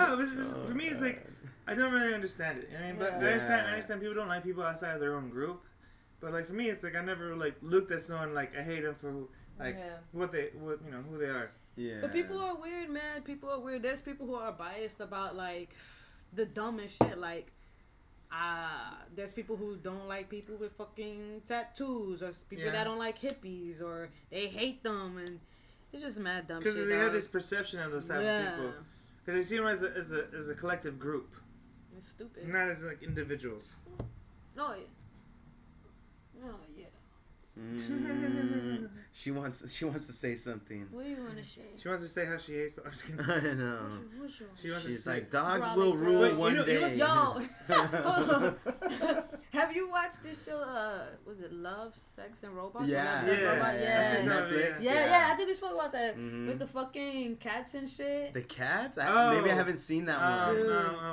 No, for me, it's like I don't really understand it. I mean, but I understand people don't like people outside of their own group. But like for me, it's like I never like looked at someone like I hate them for who who they are. Yeah. But people are weird, man. People are weird. There's people who are biased about like the dumbest shit. Like, there's people who don't like people with fucking tattoos, or people that don't like hippies, or they hate them, and it's just mad dumb shit. Because they have this perception of those type of people. Because they see them as a collective group. It's stupid. Not as like individuals. Oh yeah. Oh yeah. She wants to say something. What do you want to say? She wants to say how she hates them. I'm just kidding. I know. She's like, dogs will rule one day. Yo, hold on. Have you watched this show? Was it Love, Sex, and Robots? Yeah. Yeah. I think we spoke about that with the fucking cats and shit. The cats? Maybe I haven't seen that one.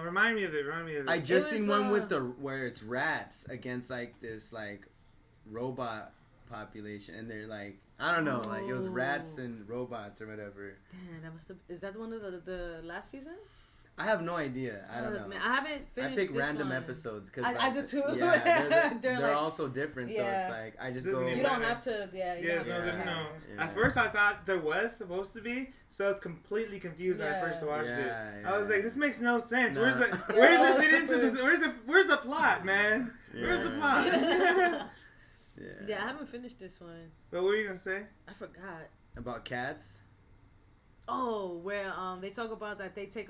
Remind me of it. I just seen one with where it's rats against like this like robot population, and they're like, I don't know, like it was rats and robots or whatever. Damn, is that one of the last season? I have no idea. I don't know. Man, I haven't finished. I pick random episodes because I do too. Yeah, they're like, all so different. So it's like I just go. You don't have to. There's no. At first, I thought there was supposed to be, so I was completely confused when I first watched it. I was like, this makes no sense. Where's it fit into the? Where's the plot, man? Where's the plot? Yeah, I haven't finished this one. But what were you gonna say? I forgot. About cats? Oh, where they talk about that they take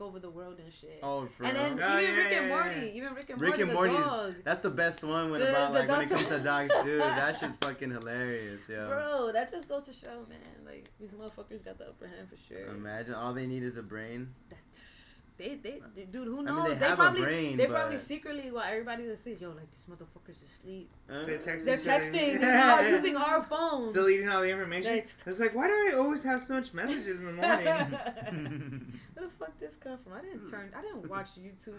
over the world and shit. Oh, for and then Rick and Morty, the dog. That's the best one when it comes to dogs, dude. That shit's fucking hilarious, yo. Bro, that just goes to show, man. Like, these motherfuckers got the upper hand for sure. Imagine all they need is a brain. Dude, who knows? I mean, they probably, a brain, they probably secretly, while everybody that says, yo, like, these motherfuckers asleep. They're texting using our phones. Deleting all the information. It's like, why do I always have so much messages in the morning? Where the fuck this come from? I didn't watch YouTube.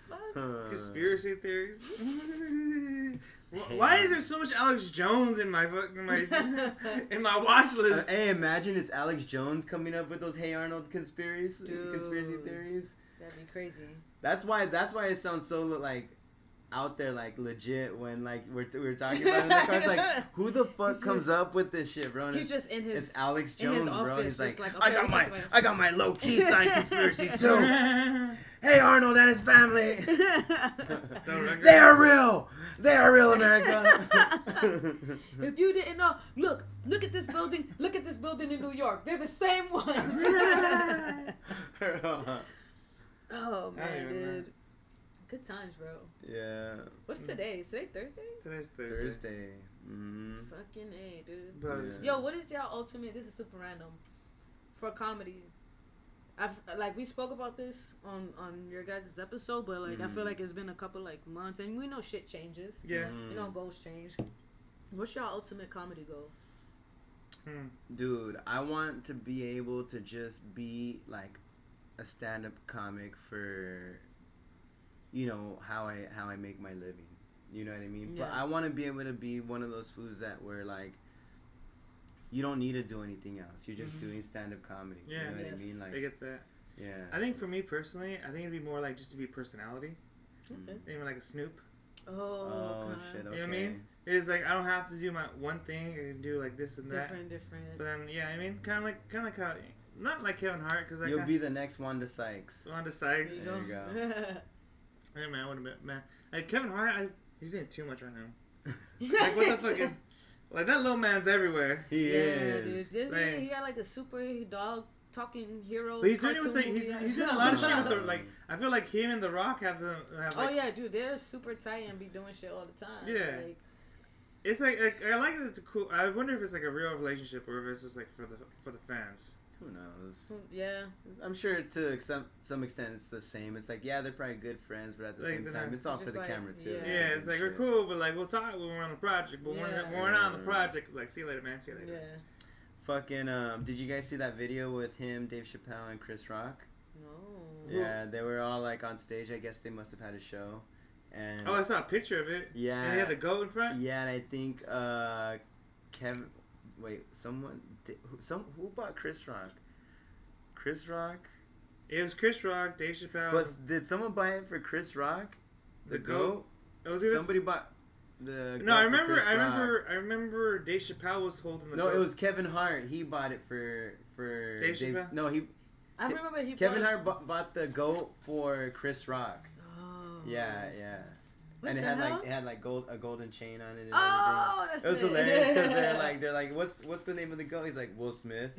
What the fuck? Conspiracy theories. Why is there so much Alex Jones in my watch list? Hey, imagine it's Alex Jones coming up with those Hey Arnold conspiracy theories. That'd be crazy. That's why it sounds so like out there, like legit when like we were talking about it in the car. It's like, who the fuck comes up with this shit, bro? And he's just in his. It's Alex Jones, bro. He's like, okay, I got my low key side conspiracies too. Hey Arnold and his family. They are real. They are real, America. If you didn't know, look at this building. Look at this building in New York. They're the same ones. Oh man, dude. Good times, bro. Yeah. What's today? Is today Thursday? Today's Thursday. Fucking A, dude. But, yo, what is y'all ultimate? This is super random. For comedy. We spoke about this on your guys' episode, but like I feel like it's been a couple like months, and we know shit changes. Yeah. You know, goals change. What's your ultimate comedy goal? Dude, I want to be able to just be like a stand-up comic for, you know, how I make my living. You know what I mean? Yeah. But I want to be able to be one of those fools that where like you don't need to do anything else. You're just doing stand-up comedy. Yeah. You know what I mean? Like, I get that. Yeah. I think for me personally, I think it'd be more like just to be personality. Okay. Even like a Snoop. Oh shit. Okay. You know what I mean? It's like I don't have to do my one thing. I can do like this and that. Different. But then I mean, kind of like how, not like Kevin Hart, because you'll be the next Wanda Sykes. Wanda Sykes. There you go. Hey man, what a bit, man. Like Kevin Hart, he's doing too much right now. Like what the fuck is? Like that little man's everywhere. He is. Dude. He got like a super dog talking hero. But he's doing everything. He's doing a lot of shit with the, like. I feel like him and The Rock have to have. Like, oh yeah, dude, they're super tight and be doing shit all the time. Yeah. Like, it's like I like it. It's a cool. I wonder if it's like a real relationship or if it's just like for the fans. Who knows? Yeah. I'm sure to some extent it's the same. It's like, yeah, they're probably good friends, but at the same time, it's all for the camera too. Yeah, it's like, we're cool, but like, we'll talk when we're on the project. But when we're not on the project, like, see you later, man. See you later. Yeah. Fucking, did you guys see that video with him, Dave Chappelle, and Chris Rock? No. Yeah, they were all like on stage. I guess they must have had a show. And I saw a picture of it. Yeah. And they had the goat in front? Yeah, and I think, Kevin, wait, who bought Chris Rock? Chris Rock, It was Chris Rock, Dave Chappelle. But did someone buy it for Chris Rock? The goat? It was either somebody bought the. No, I remember Dave Chappelle was holding the. No, goat. it was Kevin Hart. He bought it for Dave Chappelle. No, I remember Kevin Hart bought the goat for Chris Rock. Oh. Yeah. What and the it hell? had a golden chain on it. And oh, everything. It was hilarious because they're like, what's the name of the goat? He's like, Will Smith.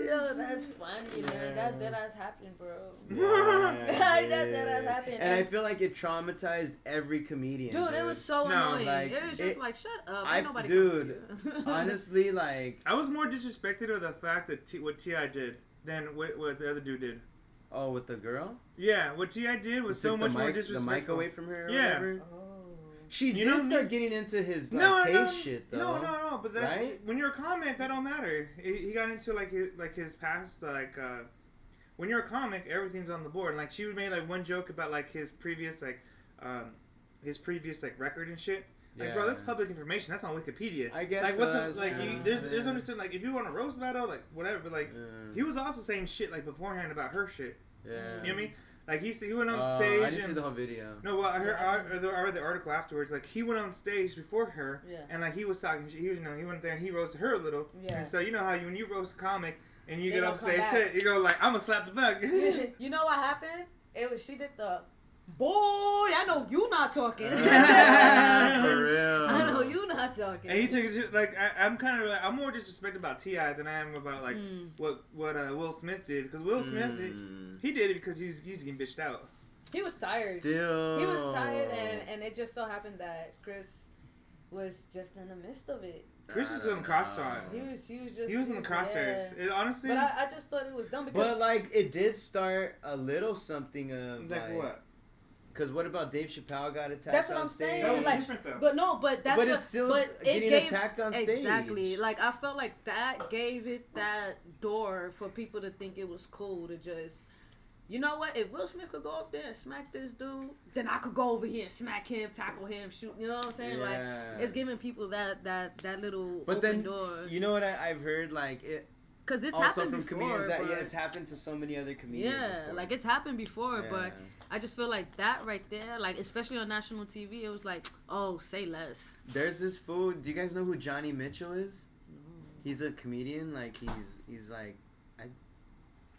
Yo, that's funny, man. That has happened, bro. Yeah, that has happened. And I feel like it traumatized every comedian. Dude, it was so annoying. Like, it was just like, shut up. Ain't nobody dude, honestly, like... I was more disrespected of the fact that what T.I. did than what the other dude did. Oh, with the girl? Yeah, what T.I. did was so much more disrespectful. The mic away from her or yeah. whatever? Oh. She did start getting into his case shit though. No. But right? When you're a comic, that don't matter. He got into his past when you're a comic, everything's on the board. Like she made like one joke about like his previous record and shit. Like bro, that's public information. That's on Wikipedia. I guess. Like what there's understood like if you want to roast about it, like whatever. But like he was also saying shit like beforehand about her shit. Yeah. You know what I mean? Like he went on stage. I didn't see the whole video. No, well, I read the article afterwards. Like he went on stage before her, and like he was talking. He went there and he roasted her a little. Yeah. And so you know how when you roast a comic and you get up and say shit, you go like, "I'm gonna slap the fuck." You know what happened? She did the. Boy, I know you not talking. For real. I know you not talking. And he took it like I'm more disrespected about T.I. than I am about like what Will Smith did because Will Smith he did it because he's getting bitched out. He was tired. Still, he was tired, and it just so happened that Chris was just in the midst of it. Chris was in the crossfire. He was in the crosshairs. Yeah. It, honestly, but I just thought it was dumb because. But like it did start a little something of like what. Because what about Dave Chappelle got attacked that's what on I'm stage? saying. That was like, different though. But that's it's still getting attacked on stage. Exactly. Like I felt like that gave it that door for people to think it was cool to just, you know what? If Will Smith could go up there and smack this dude, then I could go over here and smack him, tackle him, shoot. You know what I'm saying? Yeah. Like it's giving people that little but open then, door. You know what I've heard like it. Because it's also happened from before. Comedians that it's happened to so many other comedians. Yeah, before. like it's happened before, but I just feel like that right there, like especially on national TV, it was like, oh, say less. There's this fool. Do you guys know who Johnny Mitchell is? No. He's a comedian. Like he's like,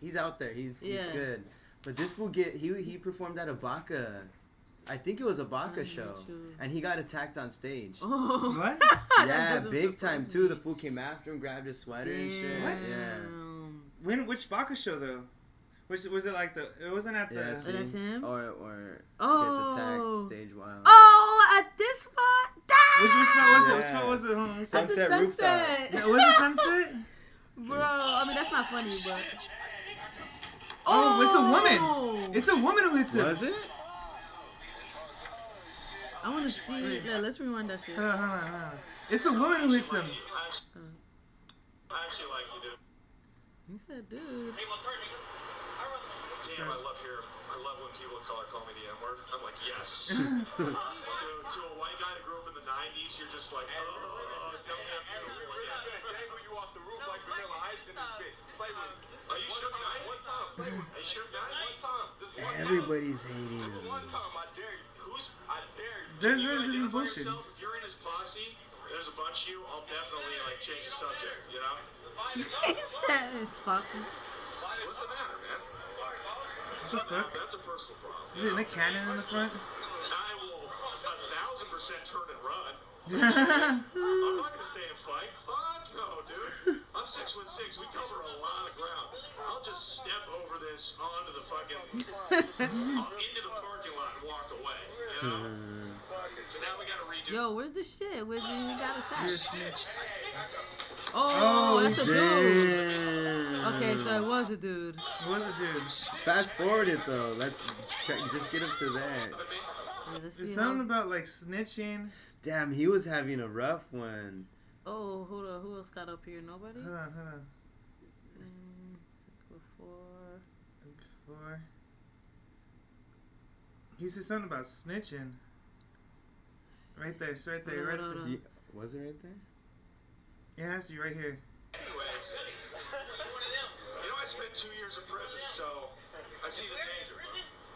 he's out there. He's good. But this fool he performed at a Baka. I think it was a Baka show, and he got attacked on stage. Oh. What? Yeah, big time too. The fool came after him, grabbed his sweater and shit. What? Yeah. Which Baka show though? Which was it like the? It wasn't at the. That's him. Or gets attacked stage wild. Oh, at this spot. Which spot was it? Which spot was it? At the Sunset. Yeah, was it Sunset? Bro, I mean that's not funny, but. Oh, it's a woman. It's a woman who hits him. Was it? I want to see. Yeah, let's rewind that shit. Hold on. It's a woman who hits him. I actually like you, dude. He said, dude. Damn, I love when people of color call me the N-word. I'm like, yes. Dude, to a white guy that grew up in the 90s, you're just like, oh, it's not that beautiful. Dangle you off the roof like Vanilla Ice in this bitch. Play with me. Are you Suge Knight? One time. Play with me. Are you Suge Knight? One time. Just one time. Everybody's hating him. Just one time. I dare you. I dare you. They're You identify bullshit. yourself. If you're in his posse, there's a bunch of you, I'll definitely like change the subject, you know? He said it's possible. What's the matter, man? What the fuck? That's a personal problem. Is it Nick Cannon in the front? I will 1,000% turn and run. I'm not gonna stay and fight. Fuck no, dude. I'm 6'6". We cover a lot of ground. I'll just step over this onto the fucking into the parking lot and walk away. You know? So now we gotta redo. Yo, where's the shit? Where he got You're a attacked? snitch. Oh, that's a dude. Damn. Okay, so it was a dude. It was a dude. Fast forward it though. Let's just get up to that. Yeah, let's see There's something about like snitching. Damn, he was having a rough one. Oh, hold on. Who else got up here? Nobody? Hold on. Before. He said something about snitching. Right there. It's right there. Right there. Was it right there? It has to be right here. Anyways, You know, I spent 2 years in prison, so I see the danger.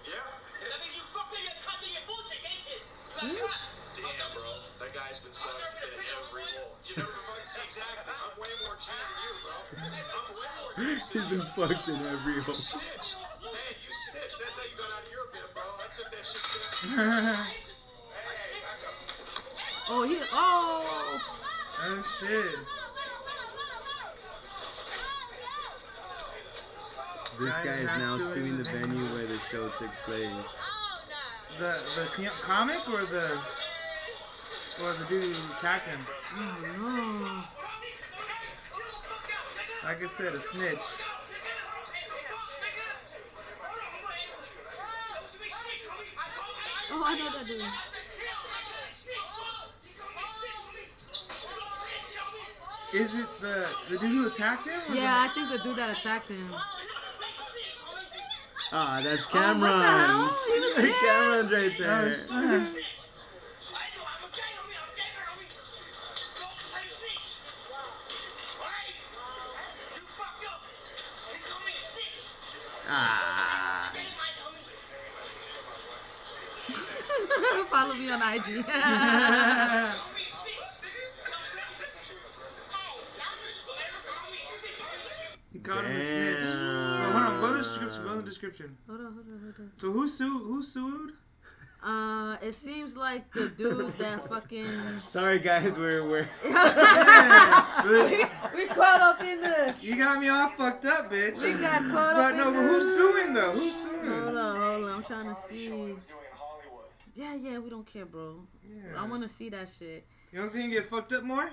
Yeah. That means you fucked up your cut and your bullshit, ain't it? You got caught. Damn, bro. That guy's been fucked in every hole. You never been fucked? See, exactly. I'm way more G than you, bro. I'm way more G. He's been fucked in every hole. Snitched. Hey, you snitched. That's how you got out of your bit, bro. I took that shit back. Oh, he. Oh. Oh shit. This guy is not now suing suing the the venue. venue where the show took place. The comic or the dude who attacked him? Oh no. Like I said, a snitch. Oh, I know that dude. Is it the dude who attacked him? Or Yeah, I think the dude that attacked him. Ah, that's Oh, Cameron. what the hell? He was there. Cameron's right there. Oh, shit. Ah. Follow me on IG. He called him a snitch. Damn. Hold on, go to the description. Go to the description. Hold on. So who sued? It seems like the dude that fucking Sorry guys, we're we caught up in the. You got me all fucked up, bitch. We got caught But up no, in but the. who's suing though? Who's suing? Hold on. I'm trying to see. Yeah, we don't care, bro. Yeah. I want to see that shit. You don't see him get fucked up more?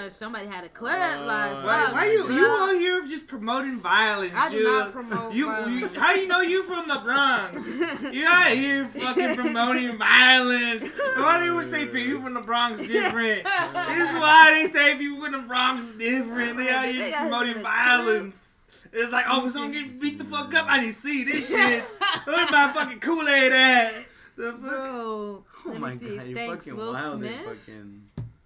Somebody had a clip like. Why you all here just promoting violence? I do Jules? not promote violence. How you know you from the Bronx? You're not here fucking promoting violence. Why do you say people from the Bronx different? This is why they say people from the Bronx different. They out here promoting violence. It's like, oh, someone get beat the fuck up. I didn't see this shit. Where's my fucking Kool-Aid at? The fuck? Bro, Oh let my me see. god, you're Thanks, fucking Will wild. Smith. Fucking...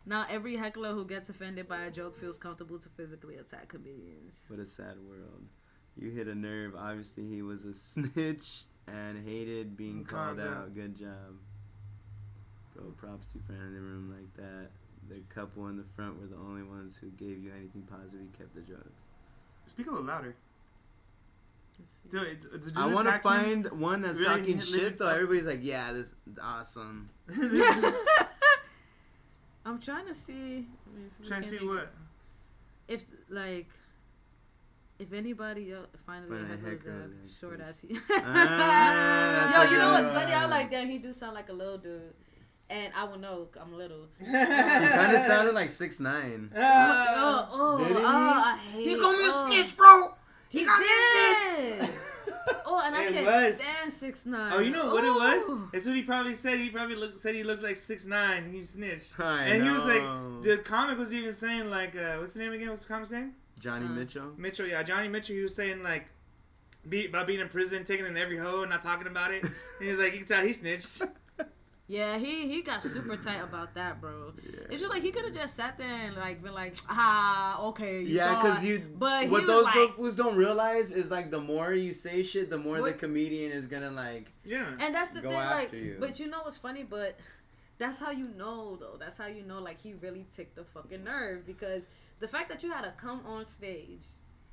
Now every heckler who gets offended by a joke feels comfortable to physically attack comedians. What a sad world. You hit a nerve. Obviously, he was a snitch and hated being called out. Good job. Bro, props to you for entering the room like that. The couple in the front were the only ones who gave you anything positive. He kept the jokes. Speak a little louder. Dude, I want to find one that's Really talking hit shit, though. up? Everybody's like, yeah, this is awesome. I'm trying to see. Trying to see what? If anybody else finally Find a heckles heckler that that short ass. That's Yo, a you know good what's funny? I one. like that he do sound like a little dude, and I will know I'm little. He kind of sounded like 6'9". Oh, Did he? I hate. He called me a snitch, bro. He did. Oh, and I It can't was. stand 6'9". Oh, you know what it was? Oh. It's what he probably said. He probably said he looks like 6'9". He snitched. I He was like, know. the comic was even saying like, what's the name again? What's the comic's name? Johnny Mitchell. Mitchell, yeah, Johnny Mitchell. He was saying like, about being in prison, taking in every hoe, and not talking about it. And he was like, you can tell he snitched. Yeah, he got super tight about that, bro. Yeah. It's just like he could have just sat there and like been like, okay. Yeah, because But what he those was like, fools don't realize is like the more you say shit, the more the What? comedian is gonna like. Yeah. and that's the go thing, like, after you. but you know what's funny? But that's how you know, though. That's how you know, like, he really ticked the fucking nerve, because the fact that you had to come on stage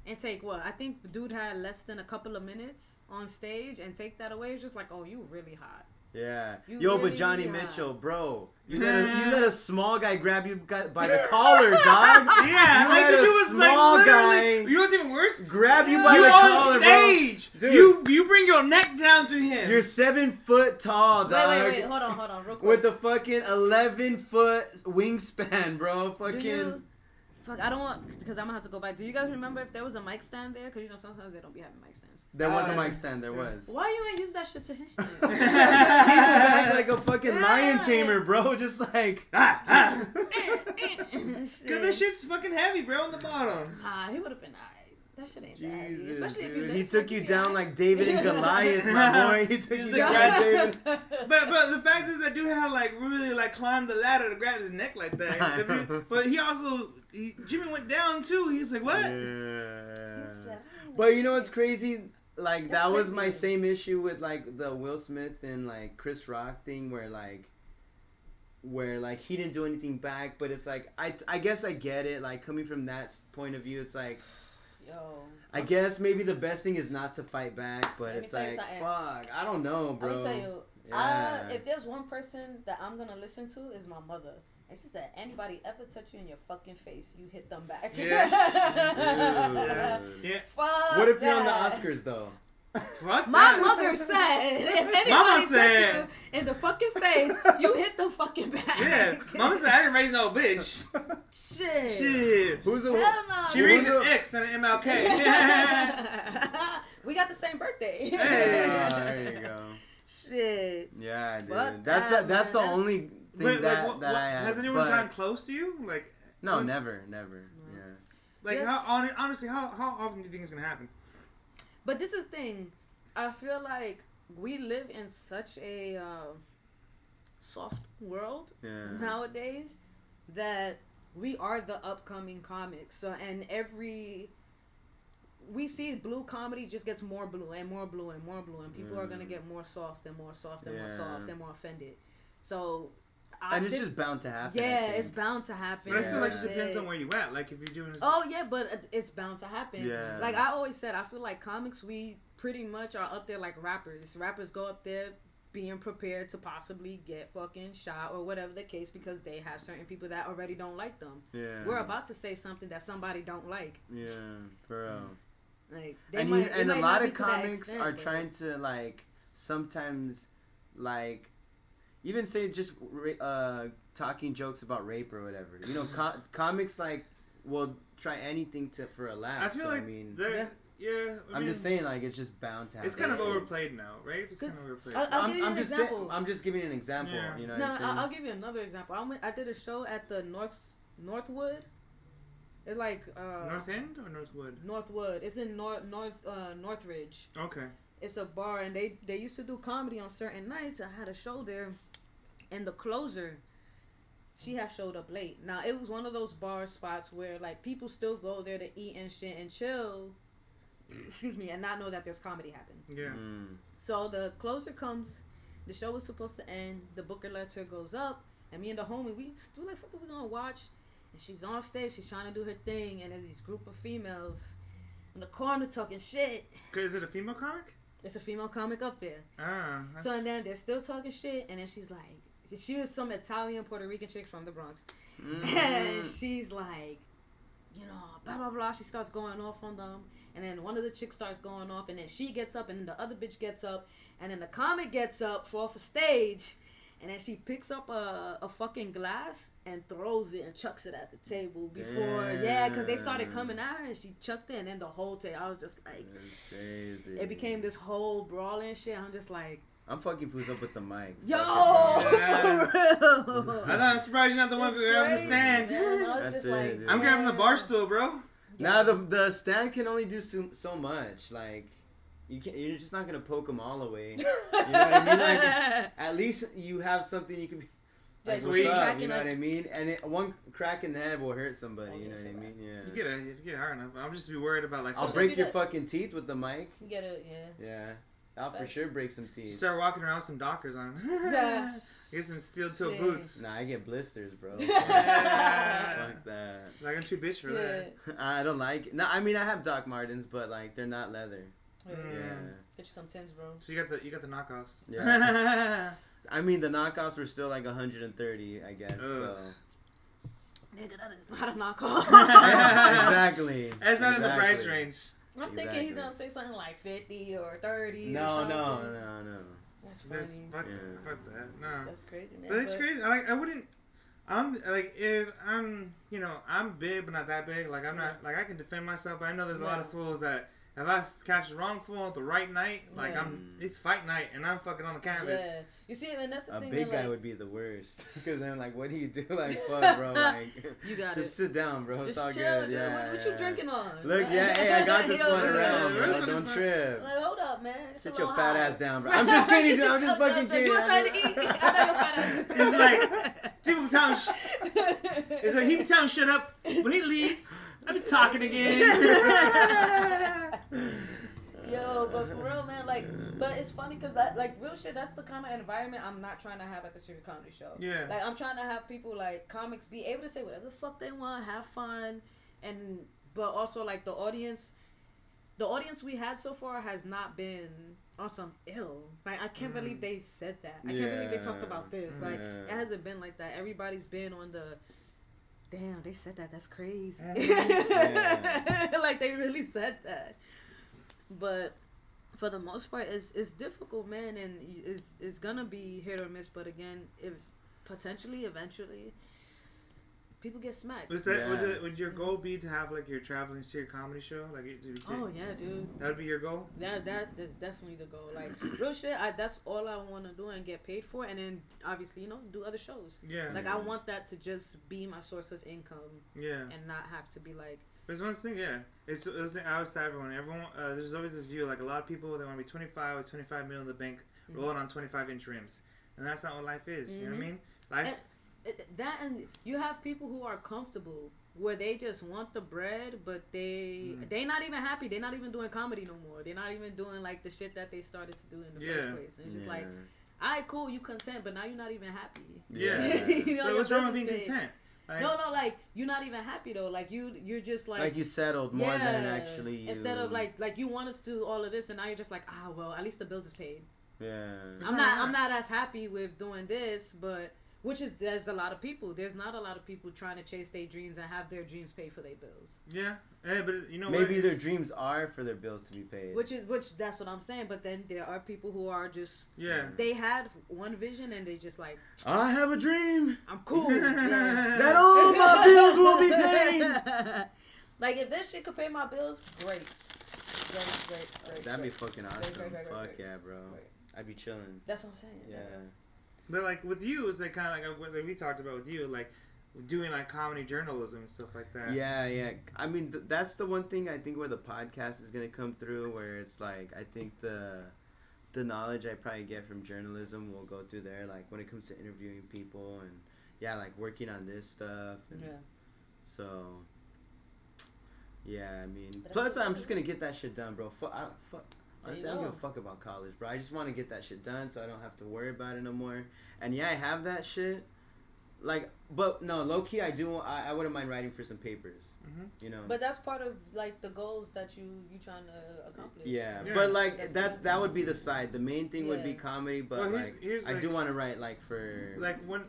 and take what? I think the dude had less than a couple of minutes on stage and take that away. It's just like, oh, you really hot. Yeah. You Yo, really but Johnny hot. Mitchell, bro, you let a small guy grab you by the collar, dog. Yeah, You like let the a dude was small like guy literally. You know what's even worse? grab you by You the on collar, stage. bro. Dude, You bring your neck down to him. you're 7 foot tall, dog. Wait, hold on, real quick. With the fucking 11-foot wingspan, bro. Do Fucking. you, fuck, I don't want, because I'm gonna have to go back. Do you guys remember if there was a mic stand there? Because you know sometimes they don't be having mic stands. There was a that's- mic stand. There was. Why you ain't use that shit to him? He would act like a fucking lion tamer, bro. Just like. Cause this shit's fucking heavy, bro, on the bottom. He would have been alright. That shit ain't bad. Jesus, Especially if you dude. lift He it, took you be down alright. like David and Goliath, my boy. He took you down like David. But the fact is that dude had like really like climbed the ladder to grab his neck like that. But he also Jimmy went down too. He's like, what? Yeah. But you know what's crazy? Like that was my same issue with like the Will Smith and like Chris Rock thing, where like he didn't do anything back. But it's like I guess I get it. Like coming from that point of view, it's like. I guess maybe the best thing is not to fight back, but it's like, fuck, I don't know, bro. Let me tell you, if there's one person that I'm gonna listen to, is my mother. And she said, anybody ever touch you in your fucking face, you hit them back. Yeah. Fuck what if you're on the Oscars, though? Fuck My mother said, if anybody touch you in the fucking face, you hit them fucking back. Yeah. Mama said, I didn't raise no bitch. Shit. Who's a... Hell no. She raised an X and an MLK. We got the same birthday. Hey. There you go. Shit. Yeah, dude. Fuck That's the only thing that I have. Has anyone gotten close to you? Like, no, never. Yeah. Like, honestly, how often do you think it's gonna happen? But this is the thing. I feel like we live in such a soft world nowadays that we are the upcoming comics. So, and we see blue comedy just gets more blue and more blue and more blue, and people are gonna get more soft and more soft and more soft and more offended. So. And it's just bound to happen. Yeah, it's bound to happen. But I feel like it depends on where you at. Like, if you're doing this... Oh, yeah, but it's bound to happen. Yeah. Like, I always said, I feel like comics, we pretty much are up there like rappers. Rappers go up there being prepared to possibly get fucking shot or whatever the case, because they have certain people that already don't like them. Yeah. We're about to say something that somebody don't like. Yeah, for real. Like, And a lot of comics are trying to, like, sometimes, like... Even say just talking jokes about rape or whatever. You know, comics like will try anything for a laugh. I feel like I'm just saying, like, it's just bound to happen. It's kind of overplayed now, right? It's kind of overplayed. I'll give you an example. I'm just giving an example. Yeah. You know what I'm saying? I'll give you another example. I did a show at the Northwood. It's like North End or Northwood? Northwood. It's in Northridge. Okay. It's a bar, and they used to do comedy on certain nights. I had a show there, and the closer, she had showed up late. Now, it was one of those bar spots where, like, people still go there to eat and shit and chill, and not know that there's comedy happening. Yeah. So the closer comes, the show was supposed to end, the booker letter goes up, and me and the homie, we like, fuck, we gonna watch? And she's on stage, she's trying to do her thing, and there's these group of females in the corner talking shit. Is it a female comic? It's a female comic up there. Ah. So, and then they're still talking shit, and then she's like, she was some Italian Puerto Rican chick from the Bronx. And she's like, you know, blah, blah, blah. She starts going off on them. And then one of the chicks starts going off, and then she gets up, and then the other bitch gets up, and then the comic gets up off a stage, and then she picks up a fucking glass and throws it and chucks it at the table before, because they started coming at her, and she chucked it, and then the whole table, I was just like, crazy. It became this whole brawling shit. I'm just like, I'm fucking fools up with the mic. Yo! I thought I'm surprised you're not the one who grabbed the stand. That's it. I'm grabbing the bar stool, bro. Now the stand can only do so much. Like, you're just not gonna poke them all away. You know what I mean? Like, at least you have something you can be. Like, sweet. What's up? You know what I mean? And one crack in the head will hurt somebody. You know what I mean? Yeah. If you get hard enough, I'm just be worried about like. I'll break your fucking teeth with the mic. You get it, Yeah. I'll for sure break some teeth. Start walking around with some Dockers on. Get some steel toe boots. Nah, I get blisters, bro. Yeah. Fuck that. Like, I'm too bitch for that. I don't like it. No, I mean I have Doc Martens, but like they're not leather. Yeah. Get you some Timbs, bro. So you got the knockoffs. Yeah. I mean the knockoffs were still like 130, I guess. So. Nigga, that is not a knockoff. Exactly. That's not in the price range. I'm thinking he's gonna say something like 50 or 30. No. That's funny. Fuck that. No. That's crazy, man. But it's crazy. I wouldn't. I'm like, if I'm, I'm big but not that big. Like, I'm not, like, I can defend myself, but I know there's a lot of fools that if I catch the wrong fool at the right night, like it's fight night and I'm fucking on the canvas. Yeah. You see, and that's the thing. A big guy would be the worst because then like, what do you do? Like, fuck, bro. Like, you got just sit down, bro. Just it's all chill, good. dude. Yeah. What you drinking on? Look, hey, I got this one around, bro. Don't trip. Like, hold up, man. Sit your fat ass down, bro. I'm just kidding. I'm just fucking kidding. You excited to eat? I know your fat ass. It's like People tell him, it's like he be telling shut up. When he leaves, I be talking again. Yo, but for real, man, like, but it's funny because like real shit, that's the kind of environment I'm not trying to have at the Street Comedy Show. Yeah. Like, I'm trying to have people, like, comics be able to say whatever the fuck they want, have fun, but also, like, the audience we had so far has not been on some ill. Like, I can't believe they said that. I can't believe they talked about this. Like, it hasn't been like that. Everybody's been on the, damn, they said that. That's crazy. Like, they really said that. But for the most part, it's difficult, man, and it's gonna be hit or miss. But again, if potentially, eventually, people get smacked. Would your goal be to have like your traveling Street Comedy Show? Like, oh yeah, dude. That would be your goal. That is definitely the goal. Like real shit. That's all I want to do and get paid for, and then obviously do other shows. Yeah. Like I want that to just be my source of income. Yeah. And not have to be like. There's one thing, yeah. It's I always tell everyone. There's always this view, like a lot of people, they want to be 25 with 25 million in the bank, rolling on 25-inch rims, and that's not what life is. You know what I mean? Life. And you have people who are comfortable where they just want the bread, but they not even happy. They're not even doing comedy no more. They're not even doing like the shit that they started to do in the first place. And it's just like, alright, cool, you content, but now you're not even happy. Yeah. So what's wrong with being content? Like, no, like you're not even happy though. Like you're just like you settled more than actually you. Instead of like you wanted to do all of this, and now you're just like, well, at least the bills is paid. Yeah. I'm not as happy with doing this, but there's a lot of people. There's not a lot of people trying to chase their dreams and have their dreams paid for their bills. Yeah, but you know maybe their dreams are for their bills to be paid. Which that's what I'm saying. But then there are people who are just they had one vision and they just like, I have a dream. I'm cool. That all my bills will be paid. Like if this shit could pay my bills, great. That'd be fucking awesome. Fuck yeah, bro. Great. I'd be chilling. That's what I'm saying. Yeah. But like with you, it's like kind of like what we talked about with you, like doing like comedy journalism and stuff like that. Yeah. I mean, that's the one thing I think where the podcast is gonna come through, where it's like I think the knowledge I probably get from journalism will go through there, like when it comes to interviewing people and like working on this stuff. And so. Yeah, I mean, plus I'm just gonna get that shit done, bro. Honestly, I don't give a fuck about college, bro. I just want to get that shit done so I don't have to worry about it no more. And yeah, I have that shit. Like, but no, low key, I wouldn't mind writing for some papers. You know. But that's part of like the goals that you trying to accomplish. Yeah, but like that would be the side. The main thing would be comedy, but I do want to write like for one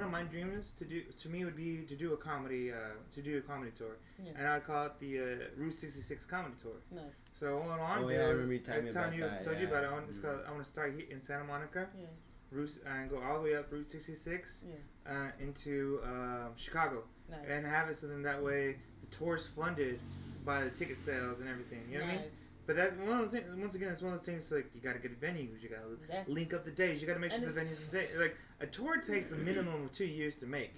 of my dreams to would be to do a comedy tour, and I'd call it the Route 66 comedy tour. Nice. So what I want to do, I remember you telling me about that. Told you about it. I want to start here in Santa Monica. Yeah. And go all the way up Route 66 into Chicago, and have it so then that way the tour's funded by the ticket sales and everything. You know what I mean? But that's one of those things. Once again, it's one of those things. Like you got to get venues, you got to link up the days, you got to make sure the venues are there. Like a tour takes a minimum of 2 years to make.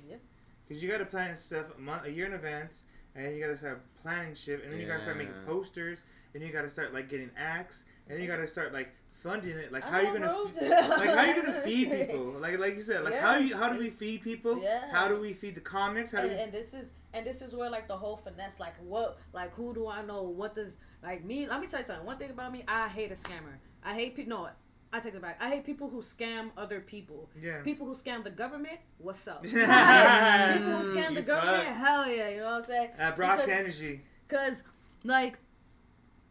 Because you got to plan stuff a year in advance, and you got to start planning shit, and then you got to start making posters, and you got to start like getting acts, and then you got to start like funding it. Like how are you gonna feed people? Like you said, like how do we feed people? How do we feed the comics? And this is where like the whole finesse, like what, like who do I know? What does like me? Let me tell you something. One thing about me, I hate a scammer. I hate people. No, I take it back. I hate people who scam other people. Yeah. People who scam the government. What's up? People who scam the government. Hell yeah. You know what I'm saying? Brock Energy. Cause like.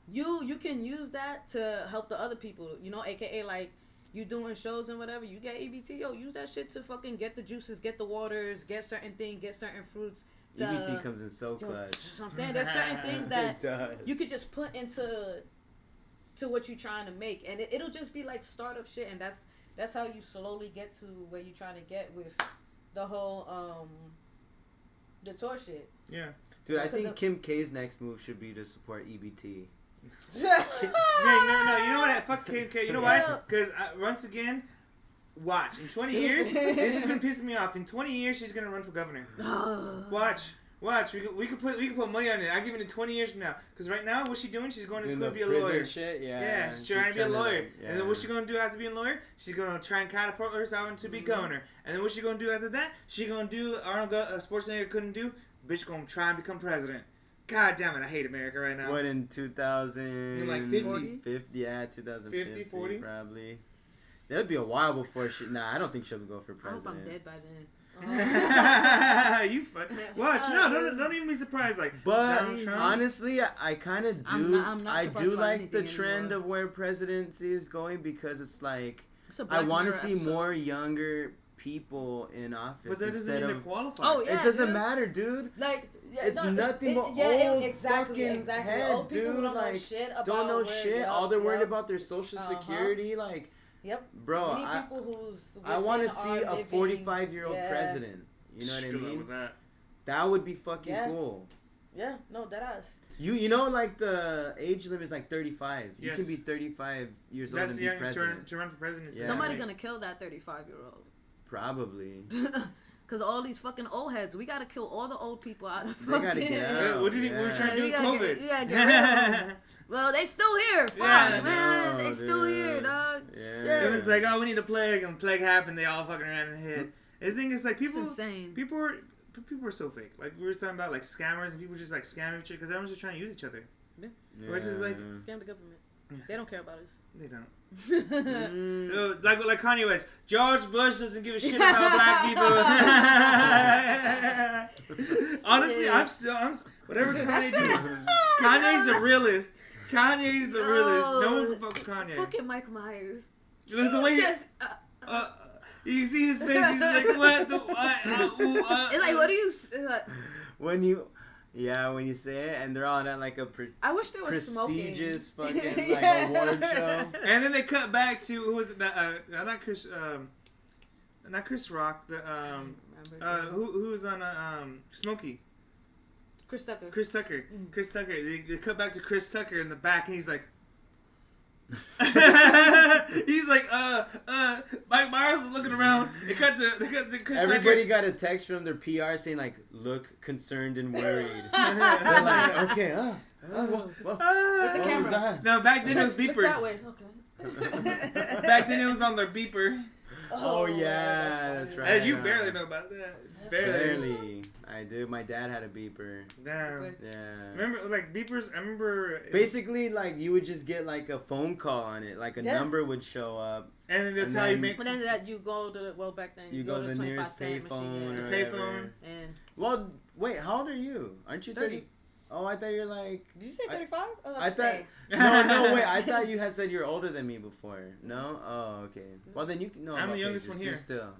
You can use that to help the other people, you know, aka like you doing shows and whatever, you get EBT, use that shit to fucking get the juices, get the waters, get certain things, get certain fruits. EBT comes in so clutch. That's what I'm saying. There's certain things that you could just put into what you're trying to make, and it'll just be like startup shit, and that's how you slowly get to where you're trying to get with the whole the tour shit. Yeah, dude, I think Kim K's next move should be to support EBT. No. You know what? Fuck KK. You know why? Because once again, watch in 20 years. This is gonna piss me off. In 20 years, she's gonna run for governor. Watch. Watch, we could put money on it. I give it in 20 years from now. Because right now, what's she doing? She's going to school to be a lawyer. Shit? Yeah, she's trying to be a lawyer. And then what's she going to do after being a lawyer? She's going to try and catapult herself into be governor. And then what's she going to do after that? She's going to do Arnold Schwarzenegger couldn't do. Bitch going to try and become president. God damn it, I hate America right now. What, in 2000? In like 50? 50, yeah, 2050. 50, 40? Probably. That'd be a while before she... Nah, I don't think she'll go for president. I hope I'm dead by then. You watch, no, don't even be surprised. Like, but honestly, I kind of do. I'm not I do like the anymore. trend of where presidency is going because it's like it's I want to see more younger people in office. But that doesn't mean they're qualified. Oh yeah, it doesn't matter, dude. Like it's nothing but old fucking heads, old people dude. Don't like know shit about don't know shit. All they're worried about their social security, like. Yep. Bro, I want to see a 45-year-old president. You know what I mean? That would be fucking cool. Yeah, no, that ass. You know, like the age limit is like 35. You Yes. can be 35 years old and be president. To run for president. Yeah. Somebody gonna kill that 35-year-old. Probably. Cause all these fucking old heads, we gotta kill all the old people out of They gotta get out. What do you think we were trying to do with COVID? Get rid of them. Well, they still here. Fuck, man. They still here, dog. Yeah. It was like, oh, we need a plague, and the plague happened. They all fucking ran and hit. The thing is, like, people, It's insane. People are so fake. Like, we were talking about like scammers and people just like scamming each other because everyone's just trying to use each other. Yeah. Which is like Scam the government. They don't care about us. They don't. Like Kanye West. George Bush doesn't give a shit about black people. Honestly, I'm whatever Kanye do. Kanye's the realist. Kanye's the realist. No one can fuck with Kanye. Fucking Mike Myers. The way you see his face, he's like, what the It's like, what do you? When you say it, and they're all at like a I wish there was prestigious smoking. fucking like award show. And then they cut back to who was it? Not Chris Rock. The who was on Smokey. Chris Tucker. Chris Tucker. Mm. Chris Tucker. They cut back to Chris Tucker in the back, and he's like. He's like, Mike Myers is looking around. They cut to Chris Everybody Tucker. got a text from their PR saying like, look concerned and worried. They're like, okay, with the camera. No, back then it was Look beepers. that way. Okay. Back then it was on their beeper. Oh yeah, that's right. You barely know about that. Barely. I do. My dad had a beeper. Damn. Yeah. Remember, like, beepers, I remember... Basically, like, you would just get, like, a phone call on it. Like, a number would show up. And then they'll tell you... But then that you go to back then, you go to the nearest payphone or payphone. And... Well, wait, how old are you? Aren't you 30? Oh, I thought you're like... Did you say 35? I thought... No, wait. I thought you had said you were older than me before. No? Oh, okay. Well, then you know I'm about the youngest pagers one here. Too still.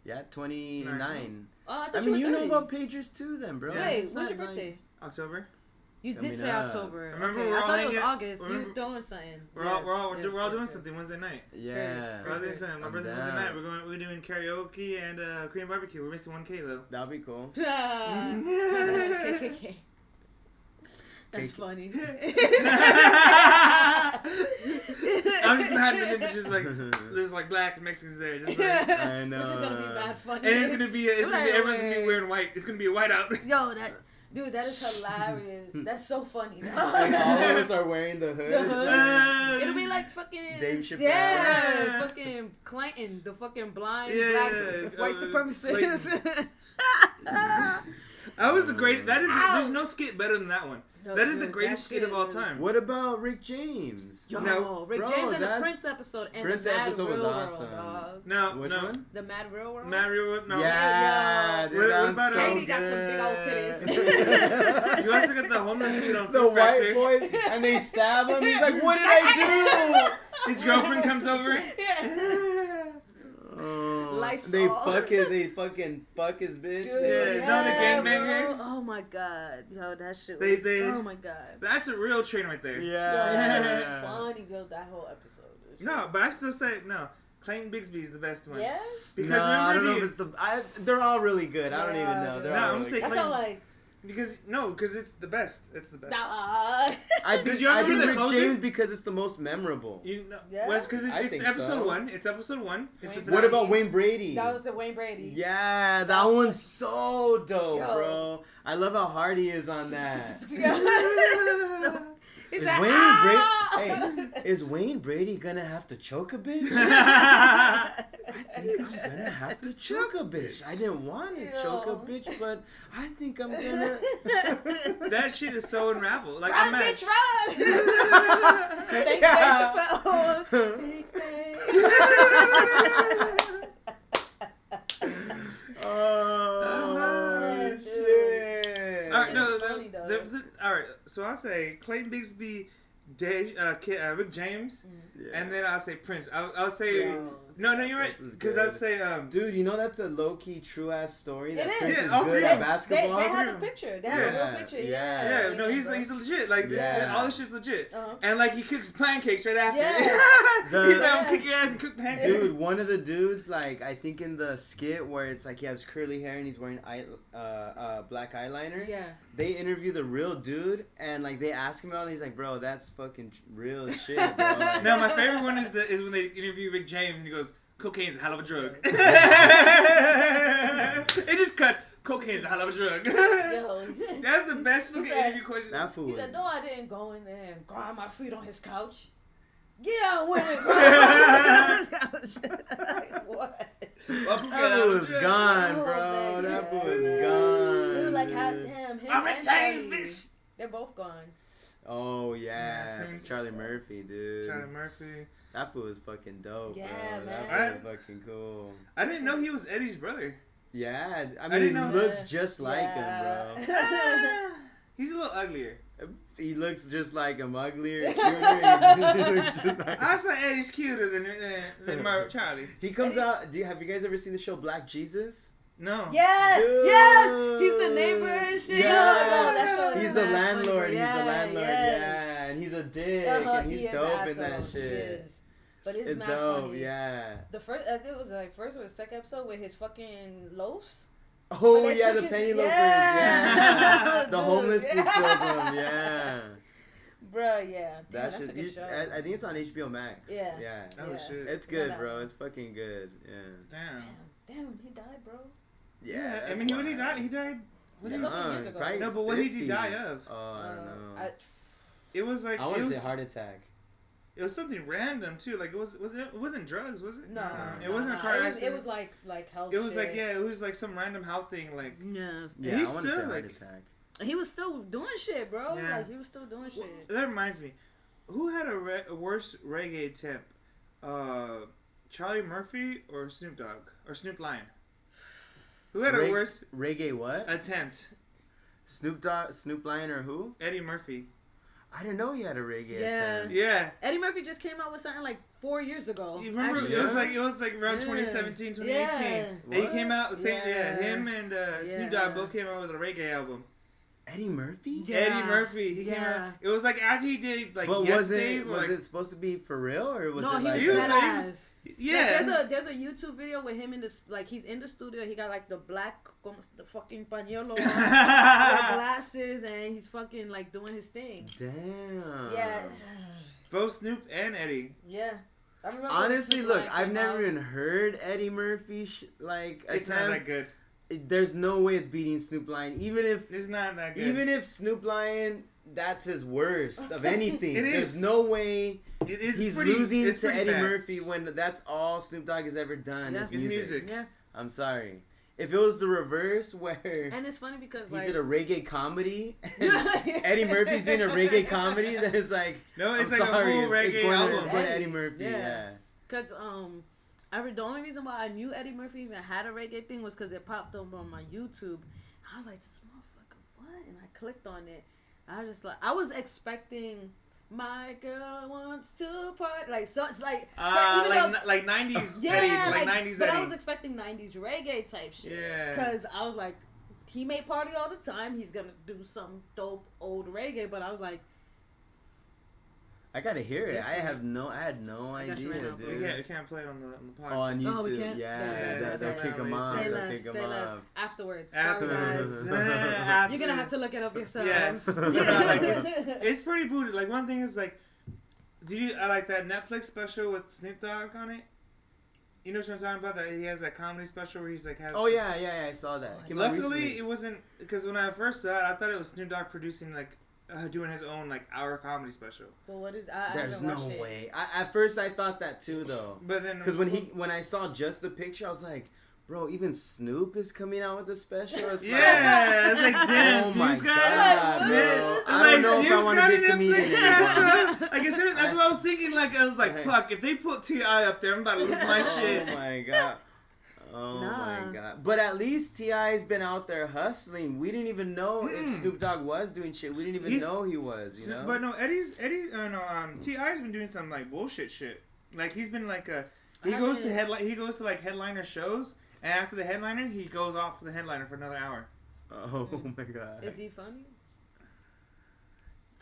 Yeah, 29. Oh, I mean, you know about pagers too then, bro. Yeah. Wait, when's your birthday? October. You did say October. Remember, okay. we're I all thought it was hanging- August. remember- You doing something. We're all doing something Wednesday night. Yeah. We're all doing something. My I'm birthday's down. Wednesday night. We're doing karaoke and Korean barbecue. We're missing 1K though. That'll be cool. KKK. That's funny. I'm just mad at the images like there's like black Mexicans there. Just like, I know. Which is gonna be mad funny. and everyone's gonna be wearing white. It's gonna be a whiteout. Yo, that is hilarious. That's so funny. Like all of us are wearing the hood. The hood. It'll be like fucking Dave Chappelle. Yeah, fucking Clinton, the fucking blind black white supremacist. That was the great. There's no skit better than that one. No, that is the dude, greatest that skit of shit all is- time. What about Rick James? Yo, No, Rick bro, James and the that's- Prince episode and Prince the Mad episode was Real awesome. World, dog. No, Which no. one? The Mad Real World. Mario, no. Yeah, dude, What that about was so Katie got some big old good. titties. You also got the homeless dude on The Fear white Factor. boy, and they stab him. He's like, "What did I His girlfriend comes over. do?" Oh, Lysol. they fucking fuck his bitch. Dude, Yeah, no, the gangbanger. bro. Oh my god, yo, that shit They- was. they- oh my god. That's a real train right there. Yo, that shit was Yeah. funny, yo. That whole episode. was No, just- but I still say no. Clayton Bigsby is the best one. Yeah. Because No, I don't know remember if it's they're all really good. I don't even know. Yeah, They're No, all I'm really saying That good. sound like. Because it's the best. It's the best. Nah. I think Rick James because it's the most memorable. You know, Yeah. because it's episode 1. It's episode 1. What about Wayne Brady? That was the Wayne Brady. Yeah, that one's so dope, bro. I love how hard he is on that. Is Wayne Brady gonna have to choke a bitch? I think I'm gonna have to choke a bitch. I didn't want to choke a bitch, but I think I'm gonna. That shit is so unraveled. Like, run, I'm bitch, run! Thanks, Chappelle. Thanks, Oh, shit. All right, no, funny, all right. So I'll say Clayton Bigsby, Rick James, and then I'll say Prince. I'll say no, you're right. Because I'll say dude, you know that's a low key true ass story. That is. Prince Yeah, is all good three at of them. basketball. They had the picture. They had a real picture. Yeah, no, he's legit. Like all this shit's legit. And like he cooks pancakes right after. Yeah. He's like, I'll kick your ass and cook pancakes. Dude, one of the dudes, like I think in the skit where it's like he has curly hair and he's wearing black eyeliner. Yeah. They interview the real dude and like they ask him about it. And he's like, bro, that's fucking real shit, bro. Like, No, my favorite one is when they interview Rick James and he goes, "Cocaine's a hell of a drug." It just cuts. Cocaine's a hell of a drug. Yo. That's the best fucking interview question. that fool He was. said, no, I didn't go in there and grind my feet on his couch. Yeah, I went and grind my feet on his couch. Like, what? That fool was gone, bro. man, That fool was Dude, gone. like, how damn him I'm and Rick James, Charlie, bitch. they're both gone. Oh yeah, Prince. Charlie Murphy, dude. Charlie Murphy. That fool was fucking dope, Yeah, bro. man. That fool was fucking cool. I didn't know he was Eddie's brother. Yeah, I didn't mean, know he looks that. just like him, bro. He's a little uglier. He looks just like him, uglier, cuter. He looks just like I say Eddie's cuter than Charlie. He comes out. Have you guys ever seen the show Black Jesus? No. Yes, Dude. yes, he's the neighbor and shit. Yeah. Oh, that show is He's the mad landlord. funny. He's the landlord. yes. Yeah, and he's a dick, and He he's is dope an in that asshole. He shit. is. But it's It's mad dope. funny. Yeah. The first, I think it was like first or the second episode with his fucking loafs. Oh When they yeah, took the his- penny loafers. Yeah. Yeah. The Dude, homeless yeah. dude steals them. Yeah. Bruh, yeah. Damn, That that's a shit. good show. I think it's on HBO Max. Yeah. Yeah. Oh Yeah. shit. It's It's good, on bro. that one. It's fucking good. Yeah. Damn. Damn, he died, bro. Yeah. I mean, when he died, he died. A couple years ago. probably No, but what did he 50s. die of? Oh, I don't know. It was like I want it to was, say heart attack. It was something random too. Like it wasn't drugs, was it? No, It wasn't a car accident. It was like health. It was like shit. it was like some random health thing. Like Yeah. Yeah, he's I want to still, say heart like- attack. He was still doing shit, bro. Yeah. Like he was still doing shit. that reminds me, who had a worse reggae attempt? Charlie Murphy or Snoop Dogg or Snoop Lion? Who had a worse Reggae what? attempt? Snoop Lion or who? Eddie Murphy. I didn't know he had a reggae Yeah. attempt. Yeah. Eddie Murphy just came out with something like 4 years ago. You remember actually. it was like around Yeah. 2017, 2018. Yeah. And he came out the same. Yeah. Him and Snoop Yeah. Dogg both came out with a reggae album. Eddie Murphy? Yeah. Eddie Murphy. He came Yeah. out. It was like after he did like But Yes was Dave. it Or, like, it supposed to be for real or was No, it he like was He was- dead he ass. was- Like, yeah. there's a YouTube video with him in this, like he's in the studio. He got like the black, the fucking pañuelo, on, like glasses, and he's fucking like doing his thing. Damn. Yeah, Both Snoop and Eddie. yeah. I remember. Honestly, when look, Snoop I've came never out. even heard Eddie Murphy like It's not that attempt. good. There's no way it's beating Snoop Lion. Even if It's not that good. Even if Snoop Lion, that's his worst of anything. It There's is. no way it is he's pretty, losing it's to pretty Eddie bad. Murphy when that's all Snoop Dogg has ever done Yeah. is His music. music. Yeah, I'm sorry. If it was the reverse where and it's funny because he like did a reggae comedy and Eddie Murphy's doing a reggae comedy, then it's like, No, it's I'm like sorry, a whole reggae it's going album. To, it's going to Eddie. Eddie Murphy, Yeah. yeah. Because the only reason why I knew Eddie Murphy even had a reggae thing was because it popped up on my YouTube. I was like, this motherfucker, what? And I clicked on it. I was just like, I was expecting my girl wants to party. Like, so it's like, like 90s yeah, Eddie, like 90s but Eddie. I was expecting 90s reggae type shit. Yeah. Because I was like, he may party all the time. He's going to do some dope old reggae. But I was like, I gotta hear it. I had no I got you idea, right now, dude. We can't play it on the podcast. Oh, on YouTube, we can't? yeah, they'll kick them off. Say They'll less. kick Say them less. off. Afterwards. Afterwards. Sorry, guys. After. You're gonna have to look it up yourselves. Yes. Like, it's pretty booty. Like, one thing is, like, I like that Netflix special with Snoop Dogg on it? You know what I'm talking about? That he has that comedy special where he's like has. Oh yeah, I saw that. Came out Luckily, recently. it wasn't because when I first saw it, I thought it was Snoop Dogg producing like doing his own like hour comedy special. But what is? There's haven't no watched it. way. At first I thought that too though. But then because when I saw just the picture, I was like, bro, even Snoop is coming out with a special. It's yeah, it's like damn, oh my Snoop's god, got bro. it. I don't know if I want to be a comedian anymore. Like I said, that's what I was thinking. Like I was like, fuck, if they put T.I. up there, I'm about to lose my shit. Oh my god. Oh my god. But at least T.I.'s been out there hustling. We didn't even know if Snoop Dogg was doing shit. We didn't even know he was, you know? But no, T.I.'s been doing some like bullshit shit. Like he's been like he goes to like headliner shows, and after the headliner, he goes off for the headliner for another hour. Oh my god. Is he funny?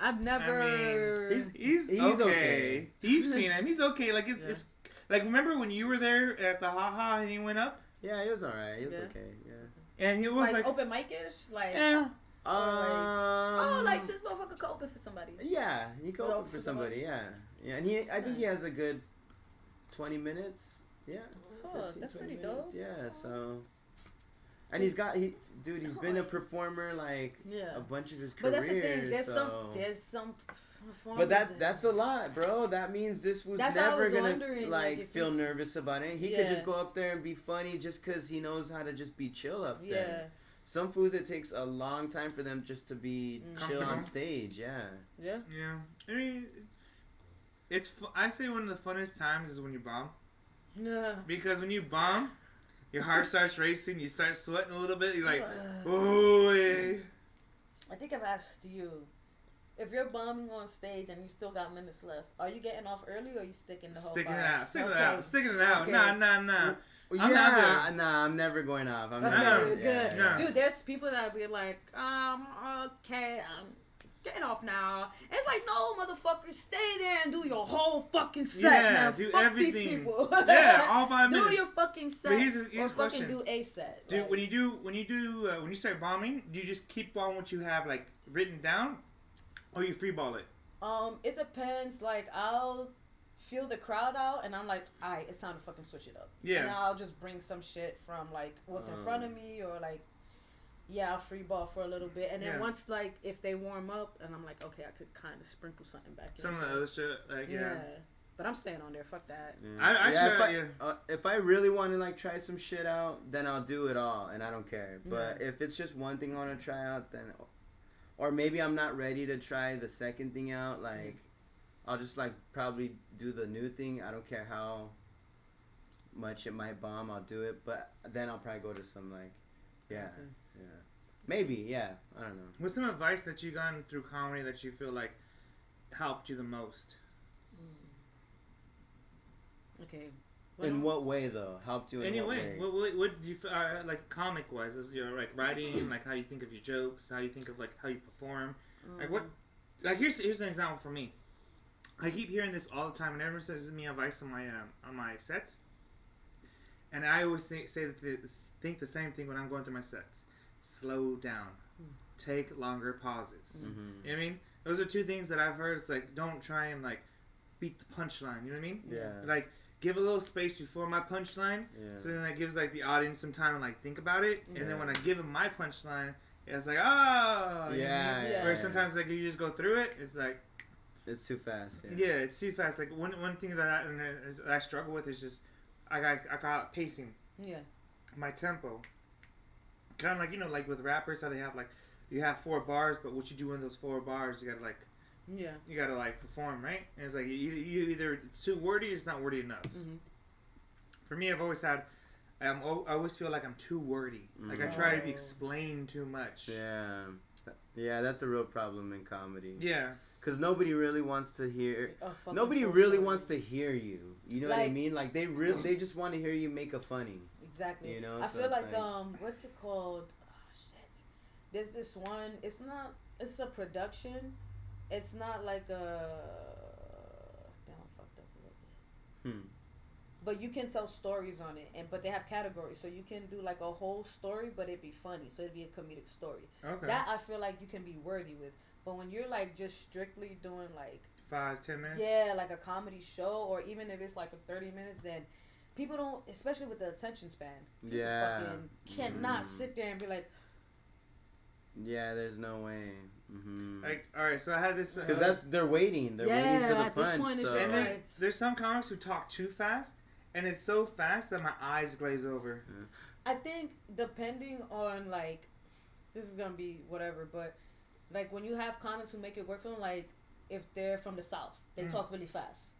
I've never. I mean, he's okay. You've seen him. He's okay. Like it's like, remember when you were there at the Ha and he went up? Yeah, he was alright. He was okay. Yeah. And he was like open mic-ish, like yeah. like this motherfucker could open for somebody. Yeah, he could open for somebody. Yeah, and I think he has a good 20 minutes. Yeah, that's pretty minutes. dope. Yeah, so. And he's been a performer like a bunch of his career. But that's the thing. There's some. But that's a lot, bro. That means this was never gonna like feel nervous about it. He could just go up there and be funny just because he knows how to just be chill up there. Yeah. Some foods it takes a long time for them just to be chill on stage. Yeah. Yeah. Yeah. I mean, I say one of the funnest times is when you bomb. Yeah. Because when you bomb, your heart starts racing. You start sweating a little bit. You're like, oh. I think I've asked you. If you're bombing on stage and you still got minutes left, are you getting off early or are you sticking the whole Sticking five? Sticking it out. Nah. I'm never going off. I'm never. Good. Yeah. Dude, there's people that be like, okay, I'm getting off now. It's like, no, motherfucker, stay there and do your whole fucking set, man. Do Fuck everything. These people. Yeah, all 5 minutes. Do your fucking set. But here's or fucking do a set. Dude, when you start bombing, do you just keep on what you have like written down, or you freeball it? It depends. Like, I'll feel the crowd out, and I'm like, alright, it's time to fucking switch it up. Yeah. And I'll just bring some shit from like what's in front of me, or like, I'll free ball for a little bit, and then once like if they warm up, and I'm like, okay, I could kind of sprinkle something back in. Some of the other shit, like But I'm staying on there. Fuck that. If I really want to like try some shit out, then I'll do it all, and I don't care. But if it's just one thing I want to try out, then, or maybe I'm not ready to try the second thing out, like I'll just like probably do the new thing. I don't care how much it might bomb, I'll do it. But then I'll probably go to some like, maybe, I don't know. What's some advice that you gotten through comedy that you feel like helped you the most? Okay. In what way though? Helped you in what way? What do you like comic wise? Is your like writing, like how you think of your jokes, how you think of like how you perform, like what? Like here's an example for me. I keep hearing this all the time, and everyone says me advice on my sets, and I always think the same thing when I'm going through my sets. Slow down, take longer pauses. You know what I mean? Those are two things that I've heard. It's like don't try and like beat the punchline. You know what I mean? Yeah. Like give a little space before my punchline, so then that gives like the audience some time to like think about it, and then when I give them my punchline, it's like Where sometimes like you just go through it, it's like it's too fast. Yeah, it's too fast. Like one thing that I struggle with is just I got pacing. Yeah. My tempo. Kind of like like with rappers how they have like you have 4 bars, but what you do in those 4 bars you gotta like. Yeah. You gotta like perform, right? And it's like you either it's too wordy or it's not wordy enough. For me, I've always had, I always feel like I'm too wordy. Like I try to explain too much. Yeah, that's a real problem in comedy. Yeah. Because nobody really wants to hear. Nobody really wants to hear you. You know what I mean? Like they just want to hear you make a funny. Exactly. You know. I feel like what's it called? Oh shit. There's this one. It's a production. It's not like But you can tell stories on it, but they have categories, so you can do like a whole story, but it'd be funny, so it'd be a comedic story. Okay. That I feel like you can be worthy with, but when you're like just strictly doing like 5-10 minutes. Yeah, like a comedy show, or even if it's like a 30 minutes, then people don't, especially with the attention span. People fucking cannot sit there and be like. Yeah, there's no way. Mm-hmm. Like, all right, so I had this because they're waiting. They're waiting for the at punch. This point, it's so. just And like, there's some comics who talk too fast, and it's so fast that my eyes glaze over. I think depending on like, this is gonna be whatever, but like when you have comics who make it work for them, like if they're from the South, they talk really fast.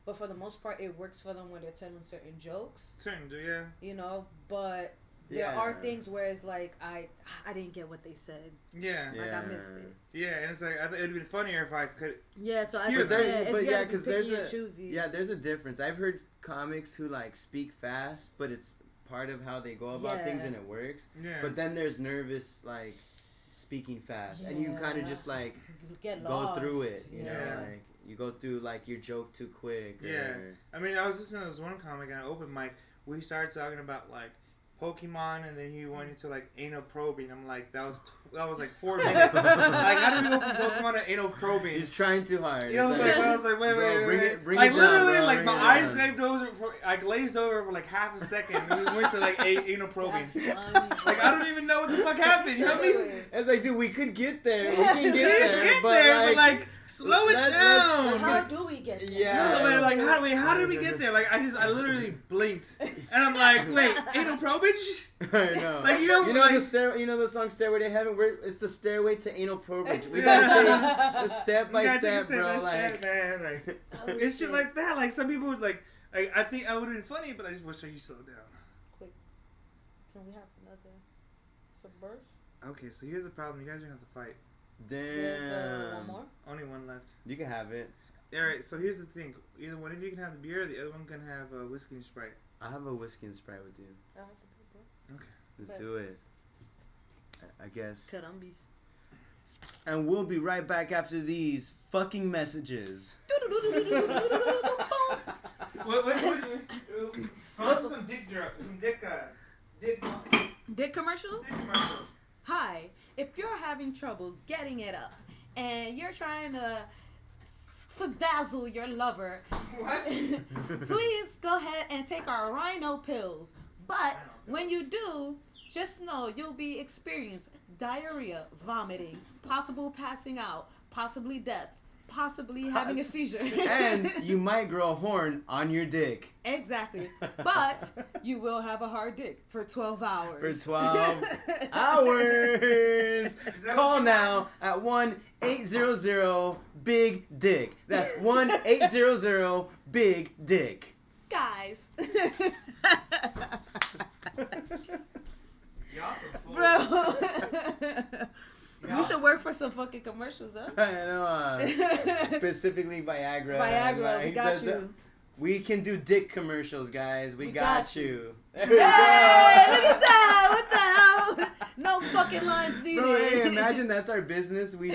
But for the most part, it works for them when they're telling certain jokes. Certain do, yeah. You know, but there are things where it's like I didn't get what they said. Yeah. Like I missed it. Yeah, and it's like it'd be funnier if I could. Yeah, so I Hear think that. because there's a difference. I've heard comics who like speak fast, but it's part of how they go about things and it works. Yeah. But then there's nervous like speaking fast, and you kind of just like go through it. You know, like you go through like your joke too quick. Yeah. I mean, I was listening to this one comic on an open mic where he started talking about like Pokemon, and then he went into like anal probing. I'm like, that was like 4 minutes. Like, how do we go from Pokemon to anal probing? He's trying too hard. Yeah, I was like, wait, bring like it literally, down, like my bring it eyes down. glazed over for like half a second. And we went to like anal probing. That's funny. Like I don't even know what the fuck happened. You know what I mean? It's like, dude, we could get there. We can get there, but like slow it down. How do we get there? Yeah. No, man, like how did we get there? Like I literally blinked, and I'm like, wait, anal probing? I know. Like you know the song "Stairway to Heaven." It's the stairway to anal probing. We gotta take the step by step, bro. Like, man, like it's shit like that. Like some people would like. I think I would have been funny, but I just wish you slowed down. Quick, can we have another subverse? Okay, so here's the problem. You guys are gonna have to fight. There's one more. Only one left. You can have it. All right. So here's the thing. Either one of you can have the beer, or the other one can have whiskey and Sprite. I'll have a whiskey and Sprite with you. I have the paper. Okay. Let's do it. I guess. Carambis. And we'll be right back after these fucking messages. Some Dick commercial? Dick commercial. Hi, if you're having trouble getting it up and you're trying to dazzle your lover, What? please go ahead and take our rhino pills. But when you do, just know you'll be experiencing diarrhea, vomiting, possible passing out, possibly death, possibly having a seizure. And you might grow a horn on your dick. Exactly. But you will have a hard dick for 12 hours. For 12 hours. Call now at 1-800-BIG-DICK. That's 1-800-BIG-DICK. Guys. Bro. You should work for some fucking commercials, huh? I know. Specifically Viagra. Viagra, we got you. We can do dick commercials, guys. We got you. Hey, look at that! What the hell? No fucking lines needed. Bro, hey, imagine that's our business. We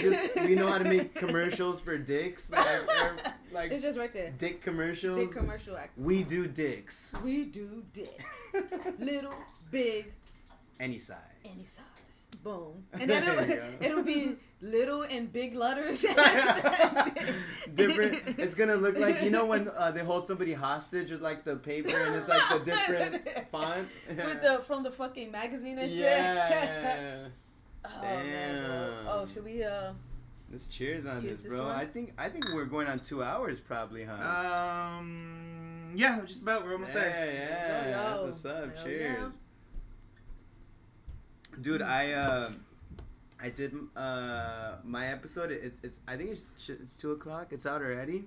know how to make commercials for dicks. Like it's just right there. Dick commercials. Dick commercial act. We do dicks. We do dicks. Little, big, any size. any size. Boom. And then it'll be little and big letters. Different. It's gonna look like, you know, when they hold somebody hostage with like the paper and it's like the different font. With from the fucking magazine and shit. Yeah. Oh, man, bro. Oh, should we Let's cheers on cheers this, bro. one? I think we're going on 2 hours probably, huh? Yeah, just about. We're almost there. Yeah. Yo. That's what's up. Hell Cheers. yeah. Dude, I did my episode. It's I think it's 2:00. It's out already.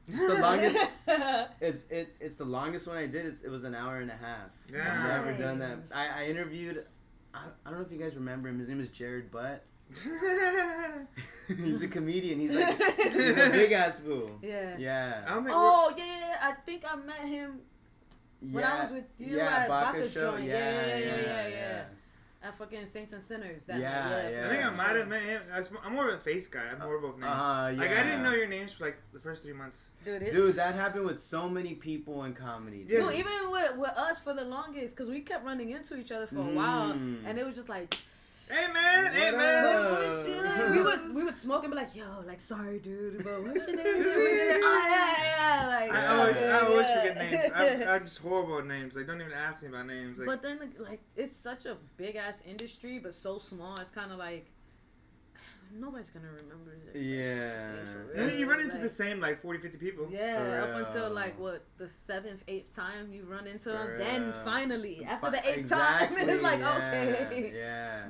It's the longest. It's the longest one I did. It was an hour and a half. Yeah. I've never done that. I interviewed. I don't know if you guys remember him. His name is Jared Butt. He's a comedian. He's a big ass fool. Yeah. Yeah. I don't think Oh, yeah. I think I met him when I was with you at Baka Baka's show. joint. Yeah. at fucking Saints and Sinners. Yeah. I think I might have met him. I'm more of a face guy. I'm more of both names. Like I didn't know your names for like the first 3 months. Dude, that happened with so many people in comedy. Yeah. Dude, even with us for the longest, because we kept running into each other for a while, and it was just like, hey man. we would smoke and be like, yo, like sorry dude, but what's your name? Like, I always forget names. I'm just horrible at names. Like don't even ask me about names. Like, but then like it's such a big ass industry, but so small. It's kind of like nobody's gonna remember it. And then you run into the same like 40, 50 people. Yeah, up until like what the 7th, 8th time you run into them. Then finally, after the 8th time, it's like okay,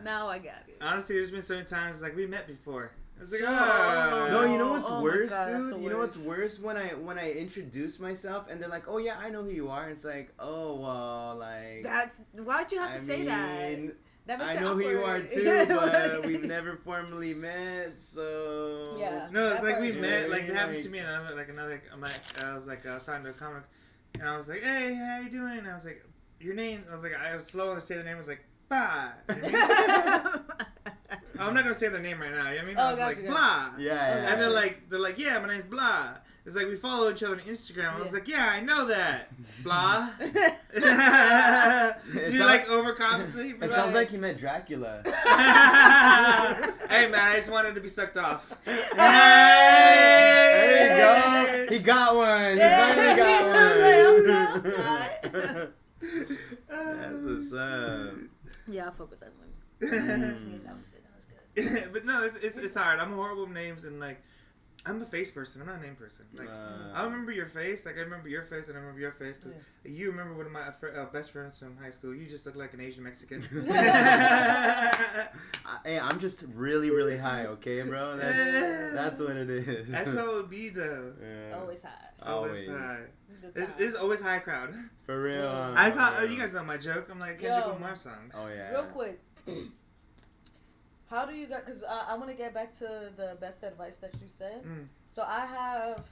now I got it. Honestly, there's been certain times like we met before. It's like, no, you know what's worse, God, dude? You know what's worse when I introduce myself and they're like, oh yeah, I know who you are. And it's like, oh well, like that's why'd you have to say that? I know who you are too, but we've never formally met, so No, it's like we met. Like it happened to me, and I was talking to a comic, and I was like, "Hey, how you doing?" And I was like, "Your name?" I was like, I was slow to say the name. I was like, "Bah." I'm not gonna say their name right now. You know what I mean? I was like, "Blah." Yeah. And they're like, "Yeah, my name's Blah." It's like we follow each other on Instagram. I was like, yeah, I know that. Blah. You like overcompensate? It sounds like he met Dracula. Hey man, I just wanted to be sucked off. There you go. He got one. He finally got one. That's what's up. Yeah, I fuck with that one. Mm. Yeah, that was good. But no, it's hard. I'm horrible with names and like. I'm a face person. I'm not a name person. Like I remember your face. Like I remember your face, and I remember your face because you remember one of my best friends from high school. You just look like an Asian Mexican. Hey, I'm just really, really high. Okay, bro. That's what it is. That's how it would be though. Yeah. Always high. Always high. This is always high crowd. For real. I thought you guys know my joke. I'm like Kendrick Lamar song. Oh yeah. Real quick. How do you guys, because I want to get back to the best advice that you said. So I have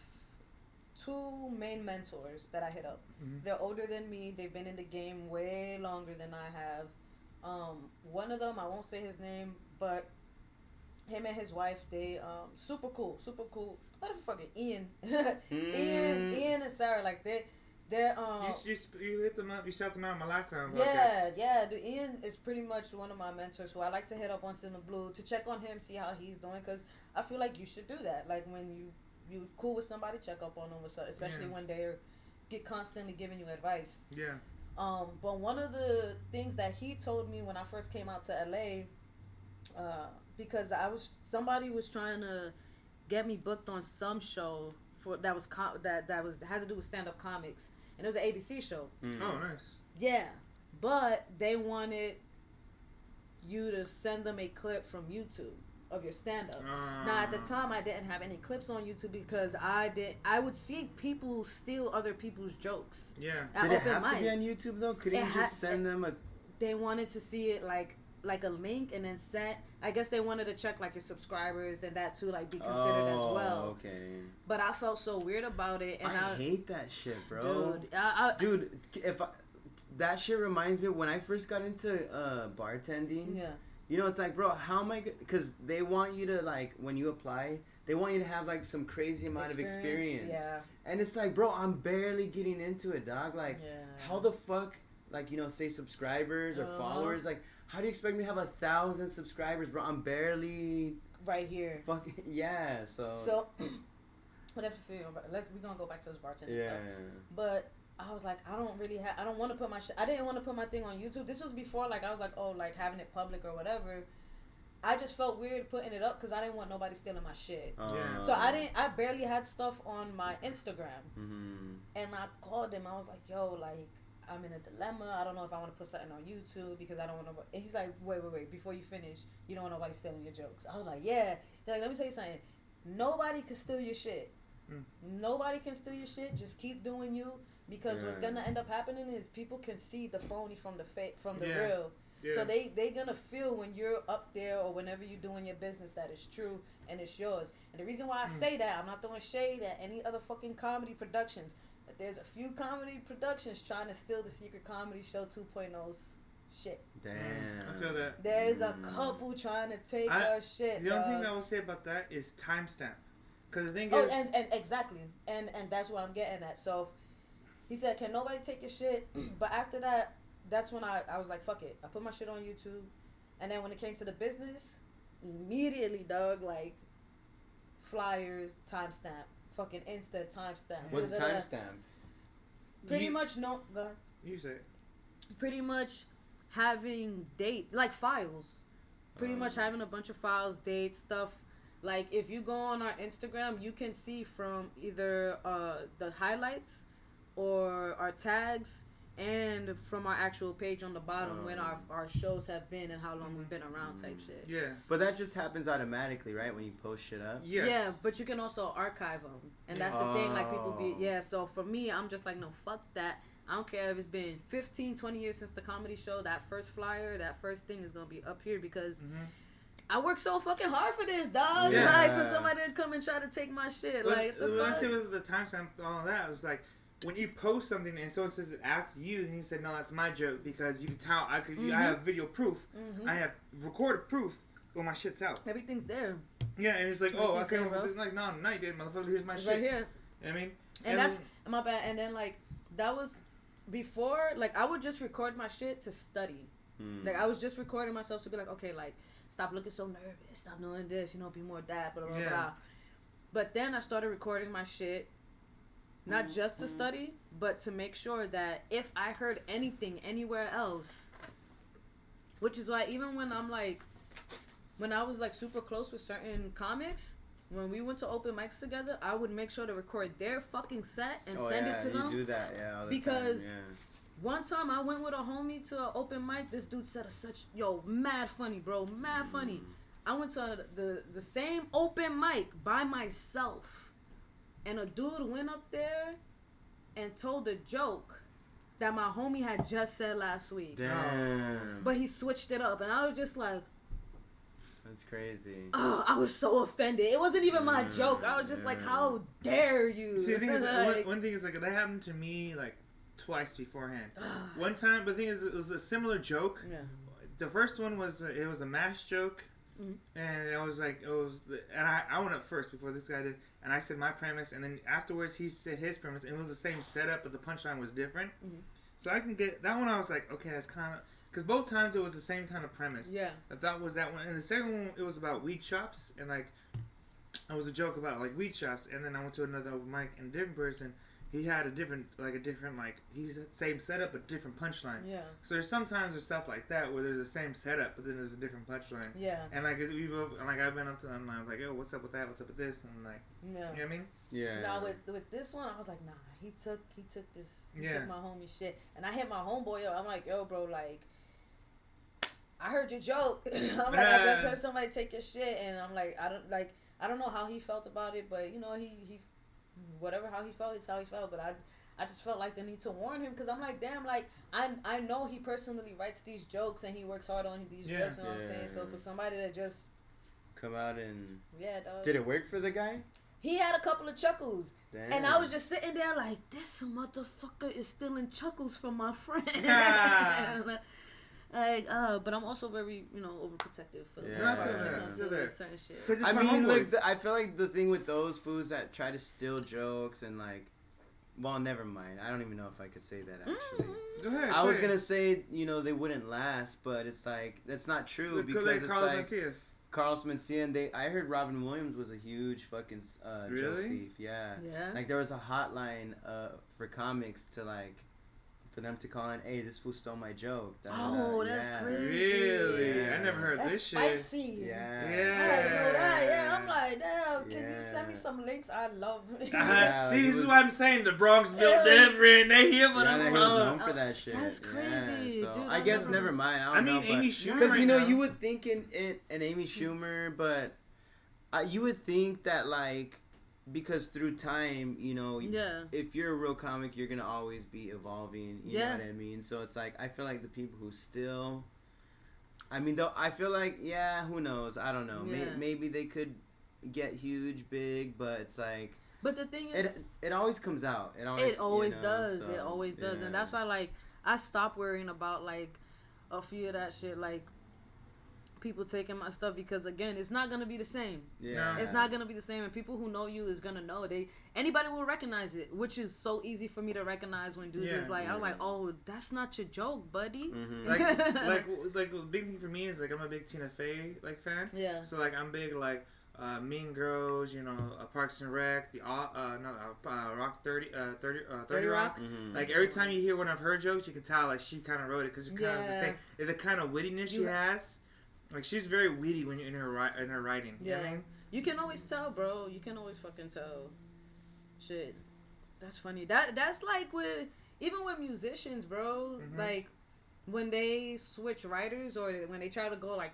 2 main mentors that I hit up. They're older than me. They've been in the game way longer than I have. One of them, I won't say his name, but him and his wife, they super cool. Motherfucking Ian. Ian and Sarah, like they're you hit them up. You shout them out in my last time. Yeah. The Ian is pretty much one of my mentors who I like to hit up once in a blue to check on him, see how he's doing, because I feel like you should do that. Like when you cool with somebody, check up on them, especially when they're constantly giving you advice. Yeah. But one of the things that he told me when I first came out to LA, because somebody was trying to get me booked on some show that had to do with stand-up comics, and it was an ABC show. Oh, nice. Yeah, but they wanted you to send them a clip from YouTube of your stand-up. Now at the time I didn't have any clips on YouTube because I would see people steal other people's jokes. Yeah. Did it have to be on YouTube though? Couldn't you just send them a? They wanted to see it like a link and then sent. I guess they wanted to check like your subscribers and that too, like be considered as well. Okay. But I felt so weird about it, and I hate that shit, bro. Dude, that shit reminds me of when I first got into bartending. Yeah. You know, it's like, bro, how am I? Because they want you to like when you apply, they want you to have like some crazy amount of experience. Yeah. And it's like, bro, I'm barely getting into it, dog. Like, how the fuck, like, you know, say subscribers or followers, like. How do you expect me to have 1,000 subscribers, bro? I'm barely right here. Fucking yeah. So whatever you feel. We're gonna go back to this bartender stuff. Yeah. But I was like, I don't want to put my I didn't want to put my thing on YouTube. This was before like I was like, oh, like having it public or whatever. I just felt weird putting it up because I didn't want nobody stealing my shit. So I barely had stuff on my Instagram. And I called him. I was like, yo, like. I'm in a dilemma. I don't know if I want to put something on YouTube because I don't want to. And he's like, wait. Before you finish, you don't want nobody stealing your jokes. I was like, yeah. He's like, let me tell you something. Nobody can steal your shit. Nobody can steal your shit. Just keep doing you because what's gonna end up happening is people can see the phony from the fake, from the real. Yeah. So they gonna feel when you're up there or whenever you're doing your business that it's true and it's yours. And the reason why I say that, I'm not throwing shade at any other fucking comedy productions. But there's a few comedy productions trying to steal the Secret Comedy Show 2.0's shit. Damn. I feel that. There's a couple trying to take our shit. The only thing I will say about that is timestamp. Because the thing is... Oh, and exactly. And that's what I'm getting at. So, he said, can nobody take your shit? But after that, that's when I was like, fuck it. I put my shit on YouTube. And then when it came to the business, immediately, dog, like, flyers, timestamp. Fucking Insta timestamp. What's timestamp? Pretty much, no... Go ahead. You say it. Pretty much having dates, like files. Pretty much having a bunch of files, dates, stuff. Like, if you go on our Instagram, you can see from either the highlights or our tags and from our actual page on the bottom when our shows have been and how long we've been around type shit. Yeah. But that just happens automatically, right? When you post shit up? Yes. Yeah, but you can also archive them. And that's the thing, like, people be... Yeah, so for me, I'm just like, no, fuck that. I don't care if it's been 15, 20 years since the comedy show. That first flyer, that first thing is going to be up here because I work so fucking hard for this, dog. Yeah. Like, for somebody to come and try to take my shit. But Like, the when I fuck? say with the timestamp, all of that, it was like, when you post something and someone says it after you, then you say, no, that's my joke because you can tell, I have video proof. I have recorded proof when my shit's out. Everything's there. Yeah, and it's like, I Everything's came there, up with this. Like, no, you didn't, motherfucker. Here's my It's shit. right here. You know what I mean? And that's my bad. And then, like, that was before, like, I would just record my shit to study. Like, I was just recording myself to be like, okay, like, stop looking so nervous, stop doing this, be more that, blah, blah, blah. But then I started recording my shit, not just to study, but to make sure that if I heard anything anywhere else, which is why even when I'm like, when I was like super close with certain comics, when we went to open mics together, I would make sure to record their fucking set and send it to them. You do that, yeah. All the because time, one time I went with a homie to an open mic. This dude said mad funny, bro, mad funny. I went to the same open mic by myself, and a dude went up there and told a joke that my homie had just said last week. Damn. But he switched it up, and I was just like, that's crazy. oh, I was so offended. It wasn't even my joke. I was just like, how dare you? See, the thing is, like, one thing is, like, that happened to me, like, twice beforehand. One time, but the thing is, it was a similar joke. Yeah. The first one was, it was a mass joke. And I was like, and I went up first before this guy did, and I said my premise, and then afterwards he said his premise, and it was the same setup, but the punchline was different. So I can get that one. I was like, okay, that's kind of, because both times it was the same kind of premise. Yeah. That was that one, and the second one it was about weed shops, and like, it was a joke about like weed shops, and then I went to another open mic, and a different person. He had a different, he's the same setup, but different punchline. Yeah. So there's sometimes there's stuff like that where there's the same setup, but then there's a different punchline. Yeah. And like we both, and like I've been up to them, and I was like, yo, what's up with that? What's up with this? And like, Yeah. you know what I mean? Yeah. Now with this one, I was like, nah, he took this, he Yeah. took my homie shit, and I hit my homeboy up. I'm like, yo, bro, like, I heard your joke. I'm like, I just heard somebody take your shit, and I'm like, I don't know how he felt about it, but he whatever how he felt is how he felt, but I just felt like the need to warn him because I'm like, damn, like I know he personally writes these jokes and he works hard on these jokes. You know what I'm saying? So for somebody to just come out and dog. Did it work for the guy? He had a couple of chuckles. Damn. And I was just sitting there like, this motherfucker is stealing chuckles from my friend. But I'm also very, overprotective for the most part when it comes to certain shit. I mean, like, I feel like the thing with those fools that try to steal jokes and like, well, never mind. I don't even know if I could say that actually. Go ahead. I was gonna say, they wouldn't last, but it's like that's not true because it's like Carlos Mencia, and I heard Robin Williams was a huge fucking joke thief. Yeah. Like there was a hotline for comics to like. For them to call in, hey, this fool stole my joke. That's crazy. Really? Yeah. I never heard that's this spicy. shit. Yeah. I didn't know that. Yeah, I'm like, damn, can you send me some links? I love it. See, this is what I'm saying. The Bronx built different. They hear what I'm saying. He was known for that shit. That's crazy. So Dude, I guess never mind. I mean, Amy Schumer. Because, you would think in Amy Schumer, but you would think that, like, because through time, if you're a real comic, you're going to always be evolving. You know what I mean? So it's like, I feel like the people who still, though, I feel like, who knows? I don't know. Yeah. Maybe they could get huge, big, but it's like. But the thing is. It always comes out. It always does. So, it always does. And that's why, like, I stopped worrying about, like, a few of that shit, like people taking my stuff, because again, it's not gonna be the same. Yeah, it's not gonna be the same, and people who know you is gonna know. Anybody will recognize it, which is so easy for me to recognize when dude is like, I'm like, oh, that's not your joke, buddy. Mm-hmm. like the big thing for me is like I'm a big Tina Fey like fan. Yeah. So like I'm big like Mean Girls, you know, Parks and Rec, the Rock 30 Rock. Mm-hmm. Like every time you hear one of her jokes, you can tell like she kind of wrote it because it's kind of the same. The kind of wittiness she has. Like, she's very witty when you're in her writing. You know what I mean? You can always tell, bro. You can always fucking tell. Shit. That's funny. That's like even with musicians, bro. Mm-hmm. Like, when they switch writers or when they try to go, like,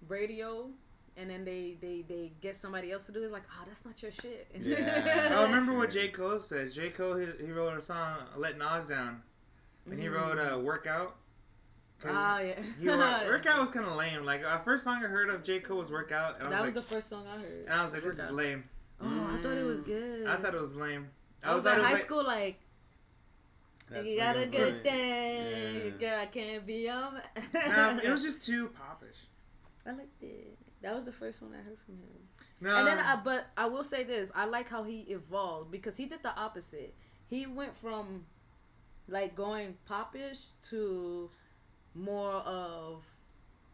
radio, and then they get somebody else to do it, it's like, that's not your shit. Yeah. I remember what J. Cole said. J. Cole, he wrote a song, Let Nas Down. And he wrote Workout. Yeah. Workout was kind of lame. Like, the first song I heard of J. Cole was Workout. And that was the first song I heard. And I was like, this is lame. Oh, I thought it was good. I thought it was lame. I was in high school, like, you got a good thing. Yeah. Girl, I can't be on. No, it was just too popish. I liked it. That was the first one I heard from him. No. And then, but I will say this. I like how he evolved, because he did the opposite. He went from, like, going popish to more of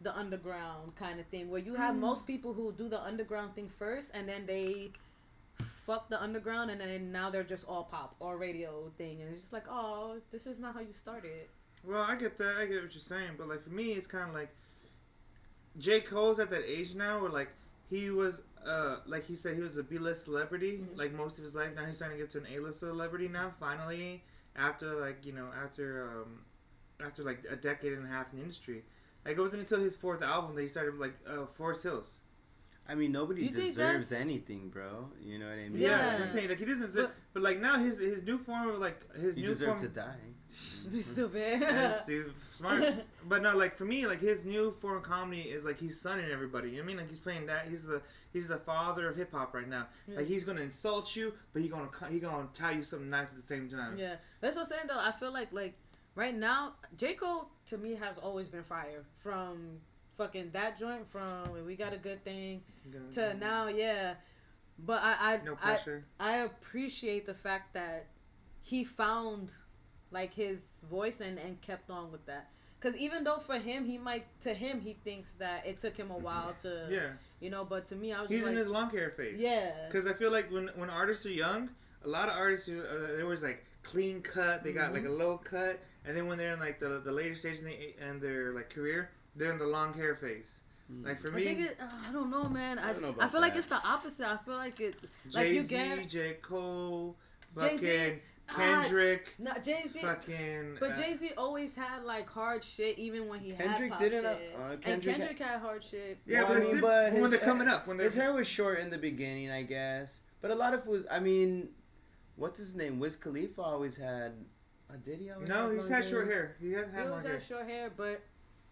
the underground kind of thing, where you have most people who do the underground thing first, and then they fuck the underground, and then now they're just all pop or radio thing, and it's just like, oh, this is not how you started. Well, I get that. I get what you're saying, but like for me, it's kind of like J. Cole's at that age now where like he was, like he said, he was a B-list celebrity like most of his life. Now he's starting to get to an A-list celebrity now. Finally, after like after like a decade and a half in the industry. Like, it wasn't until his fourth album that he started, like, Forest Hills. I mean, nobody deserves anything, bro. You know what I mean? Yeah, that's what I'm saying. Like, he doesn't deserve... But like, now his new form of, like... He deserves to die. He's stupid. Yes, dude. Smart. But no, like, for me, like, his new form of comedy is, like, he's sunning everybody. You know what I mean? Like, he's playing that. He's the father of hip-hop right now. Yeah. Like, he's going to insult you, but he's going to tell you something nice at the same time. Yeah. That's what I'm saying, though. I feel like... Right now, J. Cole, to me, has always been fire. From fucking that joint, from We Got a Good Thing, to now, yeah. But no pressure. I appreciate the fact that he found, like, his voice and kept on with that. Because even though for him, he thinks that it took him a while to, you know, but to me, I was He's just in his long hair phase. Yeah. Because I feel like when artists are young, a lot of artists, they was like clean cut, they got like a low cut. And then when they're in like the later stage in their like career, they're in the long hair phase. Like for me, I don't know, man. I feel like it's the opposite. I feel like it. Like Jay-Z, J. Cole, fucking Kendrick. No, Jay-Z. Fucking. But Jay-Z always had like hard shit, even when he Kendrick had pop didn't. shit. Kendrick had hard shit. Yeah, but when they're coming up, his hair was short in the beginning, I guess. But a lot of it was. I mean, what's his name? Wiz Khalifa always had. Did he always? No, he's had short hair. He hasn't had long hair. He always had short hair, but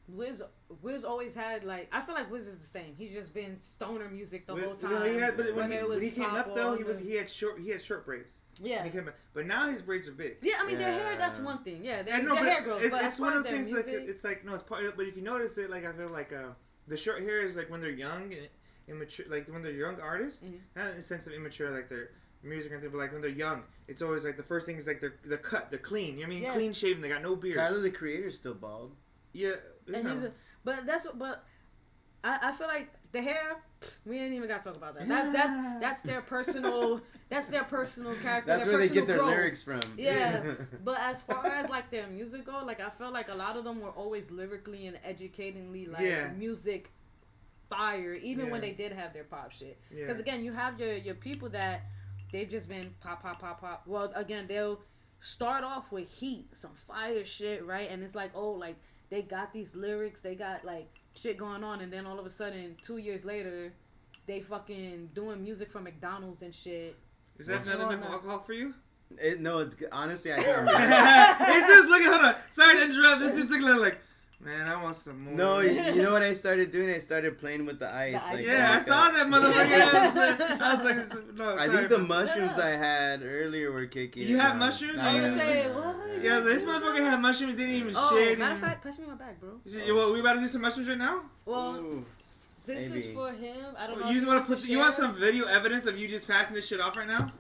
Wiz always had like. I feel like Wiz is the same. He's just been stoner music the whole time. No, he had, but when he came up though, he had short braids. Yeah. But now his braids are big. Yeah, I mean their hair. That's one thing. Yeah, their hair grows. But it's one of those things. Like it's like no, it's part. But if you notice it, like I feel like the short hair is like when they're young, immature. Like when they're young artists, not in the sense of immature, like they're. Music and thing, but like when they're young, it's always like the first thing is like they're cut, they're clean. You know what I mean? Yes. Clean shaven, they got no beards. Tyler the Creator's still bald. Yeah, but I feel like the hair. We ain't even got to talk about that. That's their personal. That's their personal character. That's where they get their lyrics from. Yeah, but as far as like their music go, like I feel like a lot of them were always lyrically and educatingly like music fire, even when they did have their pop shit. Because again, you have your people that. They've just been pop. Well, again, they'll start off with heat, some fire shit, right? And it's like, oh, like, they got these lyrics, they got, like, shit going on, and then all of a sudden, 2 years later, they fucking doing music for McDonald's and shit. Is that not enough alcohol for you? No, it's good. Honestly, I can't remember. This dude's looking, hold on. Sorry to interrupt. This dude's looking like, Man, I want some more. No, you know what I started doing? I started playing with the ice. The ice. Yeah, I saw that motherfucker. I was like, no, I sorry, think the bro. mushrooms I had earlier were kicking. You had mushrooms? I was gonna say, what? Yeah, I was like, this motherfucker had mushrooms, didn't even Oh, share. matter of fact, pass me my bag, bro. Well, we about to do some mushrooms right now? Well, Ooh, this maybe. is for him. I don't know. You if just want wants to put? You want share. some video evidence of you just passing this shit off right now?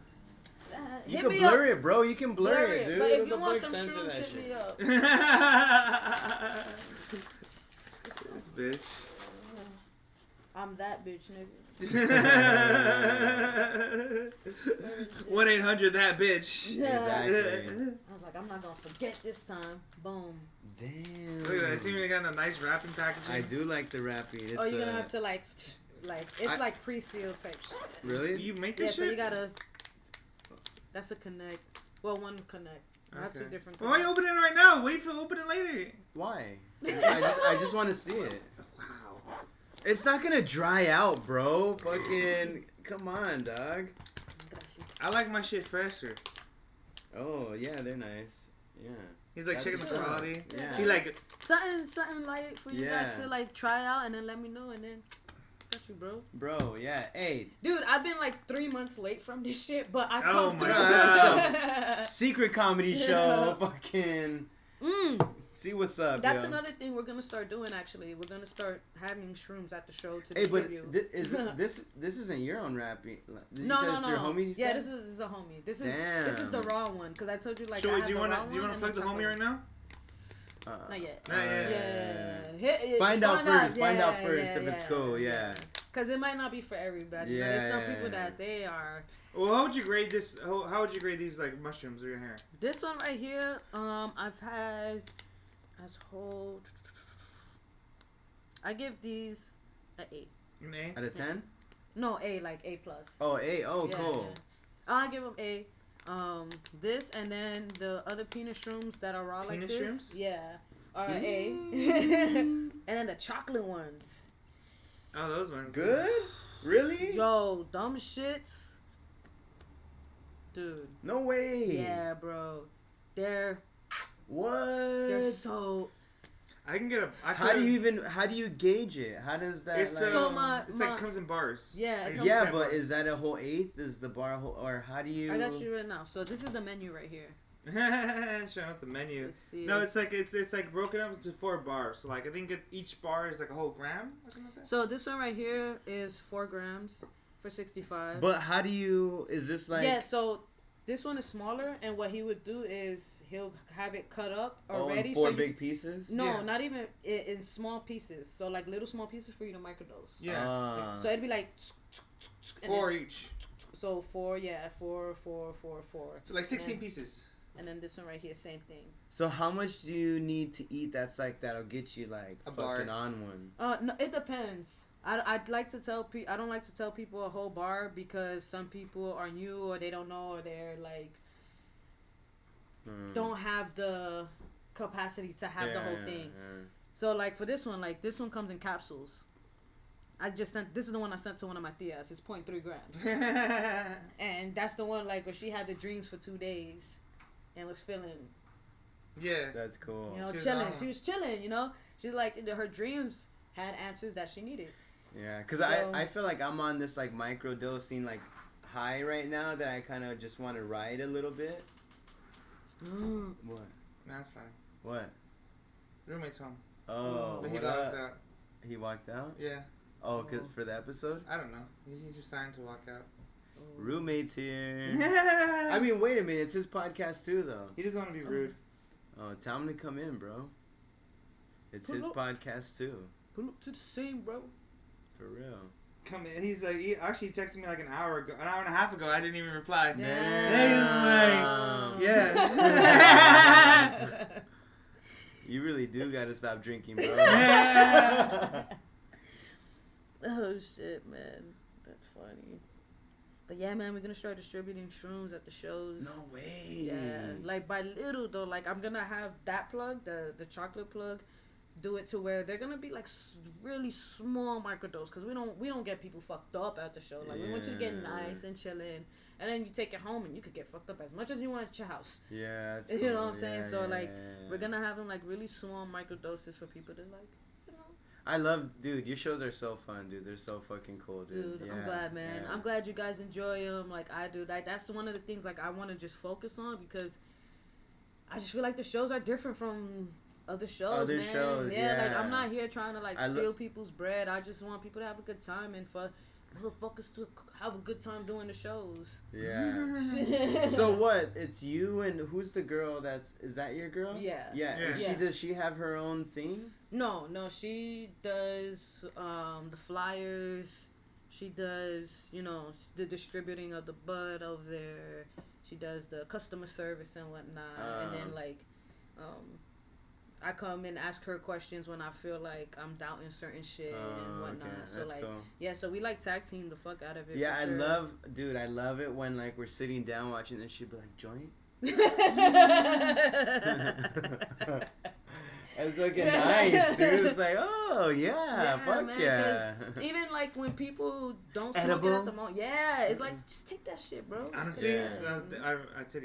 You Hit can me blur up. it, bro. You can blur it, dude. But if What you the want fuck, some censor shrooms, that hit me shit. up. This bitch. I'm that bitch, nigga. 1-800 that bitch. Exactly. I was like, I'm not gonna forget this time. Boom. Damn. Look at that. I see we got a nice wrapping packaging. I do like the wrapping. It's, Oh, you're gonna have to like it's like pre-sealed type shit. Really? You make Yeah, this so shit? you gotta. That's a connect. Well, one connect. I have two different. Well, why you opening it right now? Wait for open it later. Why? I just want to see it. Wow. It's not gonna dry out, bro. Fucking, come on, dog. I like my shit fresher. Oh yeah, they're nice. Yeah. He's like That's checking the good. quality. Yeah. He like, Something light for you guys Yeah. to like try out and then let me know and then got you, bro. Bro, yeah. Hey, Dude, I've been like 3 months late from this shit, but I Oh come my through. God. secret comedy show. Fucking. See what's up. That's yo. another thing we're gonna start doing. Actually, we're gonna start having shrooms at the show to Hey, but distribute. this isn't your own rapping. Did No, you say no, it's no. your homie? You Yeah, said? this is a homie. This Damn. is the raw one because I told you like so I wait, have do you the wanna raw one and plug the homie chocolate right now? Not yet. Not yet. Yeah. Find out first. Find out Yeah, first yeah, if it's yeah, cool. Yeah. Because it might not be for everybody. You know, there's some people that they are. Well, how would you grade this? How would you grade these like mushrooms or your hair? This one right here, I've had as whole. I give these an 8. An A? Out of 10? No, A, like A plus. Oh, A. Oh, Yeah, cool. yeah. I give them A. This and then the other peanut shrooms that are raw like Peanut this. shrooms? Yeah. Are A. And then the chocolate ones. Oh, those ones. Good? Really? Yo, dumb shits. Dude. No way. Yeah, bro. They're What? so. I can get a. How do you gauge it? How does that? It's like, So it's like comes in bars. Yeah, it Like, comes yeah, in but bars. is that a whole eighth? Is the bar a whole, or how do you? I got you right now. So this is the menu right here. Showing up the menu. Let's see. No, it's like broken up into 4 bars. So like I think each bar is like a whole gram or something like that. So this one right here is 4 grams for 65. But how do you? Is this like? Yeah, so this one is smaller, and what he would do is he'll have it cut up already. in 4 so big pieces. No, Yeah. not even in small pieces. So like little small pieces for you to microdose. Yeah. So it'd be like and 4 then- each. So 4, yeah, 4. So like 16 and then, pieces. And then this one right here, same thing. So how much do you need to eat? That's like that'll get you like A fucking bar. on one. No, it depends. I'd like to tell I don't like to tell people a whole bar because some people are new or they don't know or they're like don't have the capacity to have the whole thing. Yeah. So like for this one comes in capsules. This is the one I sent to one of my tias. It's 0.3 grams. And that's the one like where she had the dreams for 2 days and was feeling, Yeah. That's cool. you know, She was chilling. on. She was chilling, you know. She's like her dreams had answers that she needed. Yeah, because So- I feel like I'm on this like micro dosing like high right now that I kind of just want to ride a little bit. What? That's fine. What? Roommate's home. Oh, But he what locked up? out. He walked out? Yeah. Oh, cause for the episode? I don't know. He's just starting to walk out. Roommates here. I I mean, wait a minute. It's his podcast too, though. he doesn't want to be rude. Oh, tell him to come in, bro. It's Pull his up. podcast too. Pull up to the same, bro. For real. Come in. He's like, he actually texted me like an hour and a half ago. I didn't even reply. Damn. Yeah. You really do gotta stop drinking, bro. Oh shit, man, that's funny. But yeah, man, we're gonna start distributing shrooms at the shows. No way. Yeah, like by little though. Like I'm gonna have that plug, the chocolate plug, do it to where they're gonna be like really small microdose because we don't get people fucked up at the show. Like we want you to get Yeah. nice and chilling, and then you take it home and you could get fucked up as much as you want at your house. Yeah, that's you cool. know what I'm saying? So like, yeah. we're gonna have them like really small microdoses for people to like, you know. I love, dude. Your shows are so fun, dude. They're so fucking cool, dude. I'm glad, man. I'm glad you guys enjoy them like I do. Like that's one of the things like I want to just focus on because I just feel like the shows are different from other shows, man. Yeah, like I'm not here trying to like steal people's bread. I just want people to have a good time and for motherfuckers to have a good time doing the shows. Yeah. So what? It's you and who's the girl is that your girl? Yeah. Yeah. Does she have her own thing? No, she does the flyers. She does, you know, the distributing of the bud over there. She does the customer service and whatnot. And then like I come and ask her questions when I feel like I'm doubting certain shit and whatnot. Okay. So that's like, cool. yeah, so we like tag team the fuck out of it. Yeah, for sure. I love it when like we're sitting down watching this. She'd be like, joint. It's looking nice, dude. It's like, oh yeah, fuck man, yeah. Even like when people don't smoke it at the moment, it's like just take that shit, bro. Honestly, I took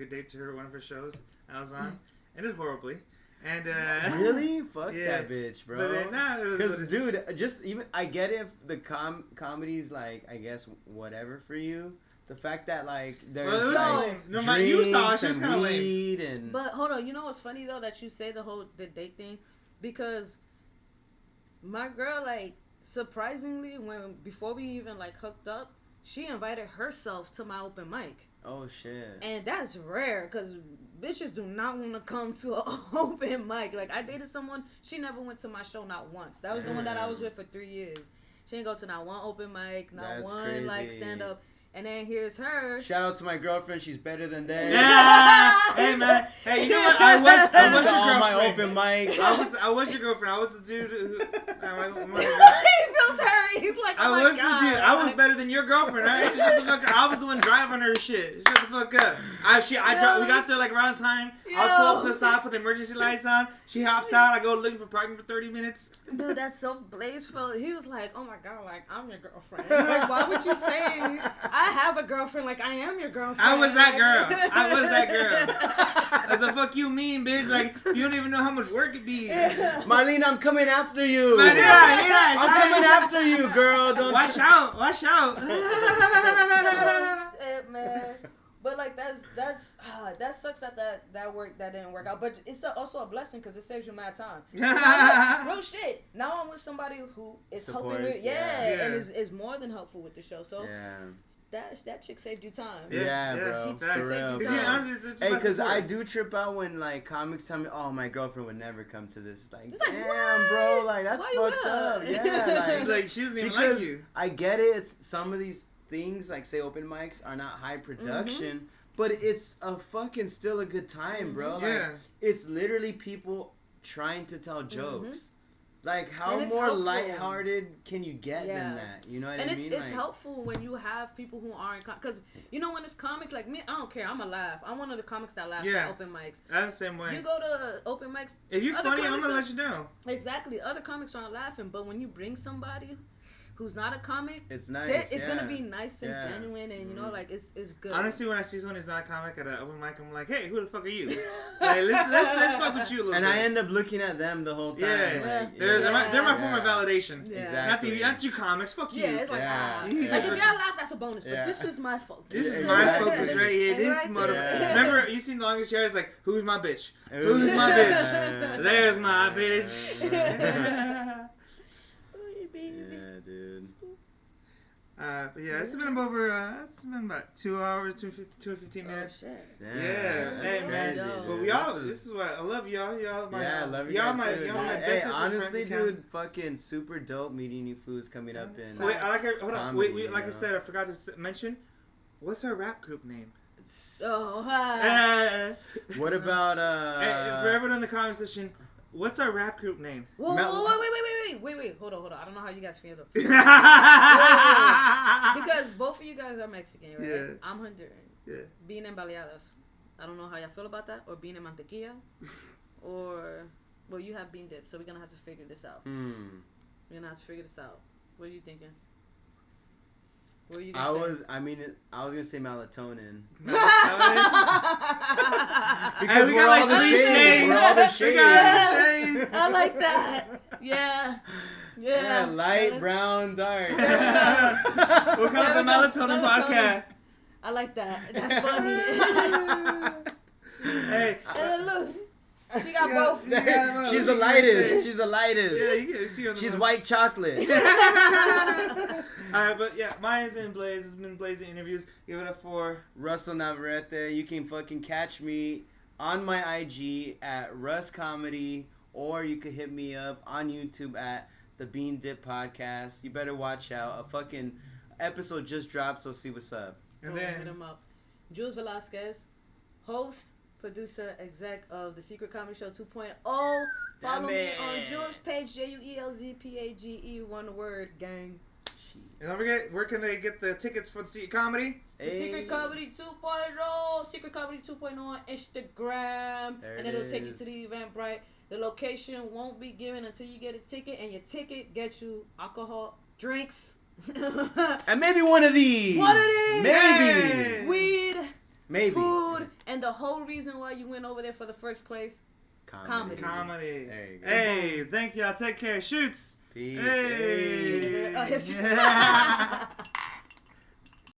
a date to one of her shows I was on, ended horribly. And really, fuck that bitch, bro. But then, because dude, just even I get it if the comedy's like I guess whatever for you. The fact that like there's you saw it, she was kind of lame. And but hold on, you know what's funny though that you say the date thing, because my girl like surprisingly before we even like hooked up, she invited herself to my open mic. Oh shit. And that's rare because bitches do not want to come to an open mic. Like I dated someone, she never went to my show not once. That was the one that I was with for 3 years. She didn't go to not one open mic, not one crazy. like stand up. And then here's her. Shout out to my girlfriend. She's better than that. Yeah. Hey man. Hey, you know what? I was your girlfriend. My open mic. I was your girlfriend. I was the dude who. He feels hurt. He's like, oh the dude. I was better than your girlfriend. Right? Shut the fuck up. I was the one driving her shit. Shut the fuck up. We got there like around time. I'll pull up to the stop with the emergency lights on. She hops out. I go looking for parking for 30 minutes. Dude, that's so Blaize. He was like, oh my god, like I'm your girlfriend. Like, why would you say I have a girlfriend? Like I am your girlfriend. I was that girl. Like the fuck you mean, bitch? Like you don't even know how much work it be. Marlene, I'm coming after you. I'm coming after you, girl. Don't watch out. Shit, man. But like that sucks that didn't work out. But it's also a blessing because it saves you mad time. Real shit. Now I'm with somebody who is helping with and is more than helpful with the show. So that chick saved you time. Yeah, bro. She saved you time. Hey, because I do trip out when like comics tell me, "Oh, my girlfriend would never come to this." Like, damn, what? bro. Like that's fucked up. Yeah, like she doesn't even like you. I get it. It's some of these things like say open mics are not high production, but it's a fucking still a good time, bro. Like it's literally people trying to tell jokes. Like how more helpful. Lighthearted can you get than that? You know what I mean? And it's helpful when you have people who aren't because you know when it's comics like me, I don't care. I'm a laugh. I'm one of the comics that laughs at open mics. I'm the same way. You go to open mics. If you're funny, I'm gonna let you know. Exactly. Other comics aren't laughing, but when you bring somebody who's not a comic, it's nice. It's gonna be nice and genuine, and you know, like it's good. Honestly, when I see someone who's not a comic at an open mic, I'm like, hey, who the fuck are you? Like, let's fuck with you a little and bit. I end up looking at them the whole time. They're my form of validation. Yeah. Exactly. Not you comics. Fuck you. Yeah, it's like like if y'all laugh, that's a bonus. But this is my focus. This is my focus right here. This motherfucker. Remember, you seen the longest chair? It's like, who's my bitch? Who's my bitch? There's my bitch. Yeah, dude. But yeah, it's been about 2 hours, 2:15 minutes. Oh, shit. Yeah. Hey man, but this is what I love y'all. I love you. Y'all guys my hey, bestest honestly, friends dude, fucking super dope meeting you fools coming up in. Wait, hold on. Wait, like I said, I forgot to mention. What's our rap group name? What about for everyone in the comment section, what's our rap group name? Whoa, wait, hold on. I don't know how you guys feel though. Because both of you guys are Mexican, right? Yeah. I'm Honduran. Yeah. Being en baleadas. I don't know how y'all feel about that. Or being en mantequilla. Or, well, you have Beandip, so we're going to have to figure this out. We're going to have to figure this out. What are you thinking? What were you gonna say? I was gonna say melatonin. Because we got like 3 shades. We're all the shades. I like that. Yeah. Light, brown, dark. We'll call it the Melatonin podcast. I like that. That's funny. Hey. Look. She got both. She's the lightest. She's the lightest. Yeah, you can see her. She's white chocolate. Alright, but yeah, mine is in Blaize. It's been Blaize interviews. Give it up for Russell Navarrette. You can fucking catch me on my IG at Russ Comedy, or you could hit me up on YouTube at the Beandip Podcast. You better watch out. A fucking episode just dropped, so see what's up. And then hit him up. Juelz Velasquez, host, producer, exec of the Secret Comedy Show 2.0. Follow me on Juelz page, JuelzPage, one word, gang. And don't forget, where can they get the tickets for the Secret Comedy? The Secret Comedy 2.0, Secret Comedy 2.0 on Instagram, and it'll take you to the Eventbrite. The location won't be given until you get a ticket, and your ticket gets you alcohol, drinks, and maybe one of these. Maybe. Weed. Maybe. Food. And the whole reason why you went over there for the first place, comedy. There you go. Hey, thank y'all. Take care. Shoots. Peace. Hey. Hey.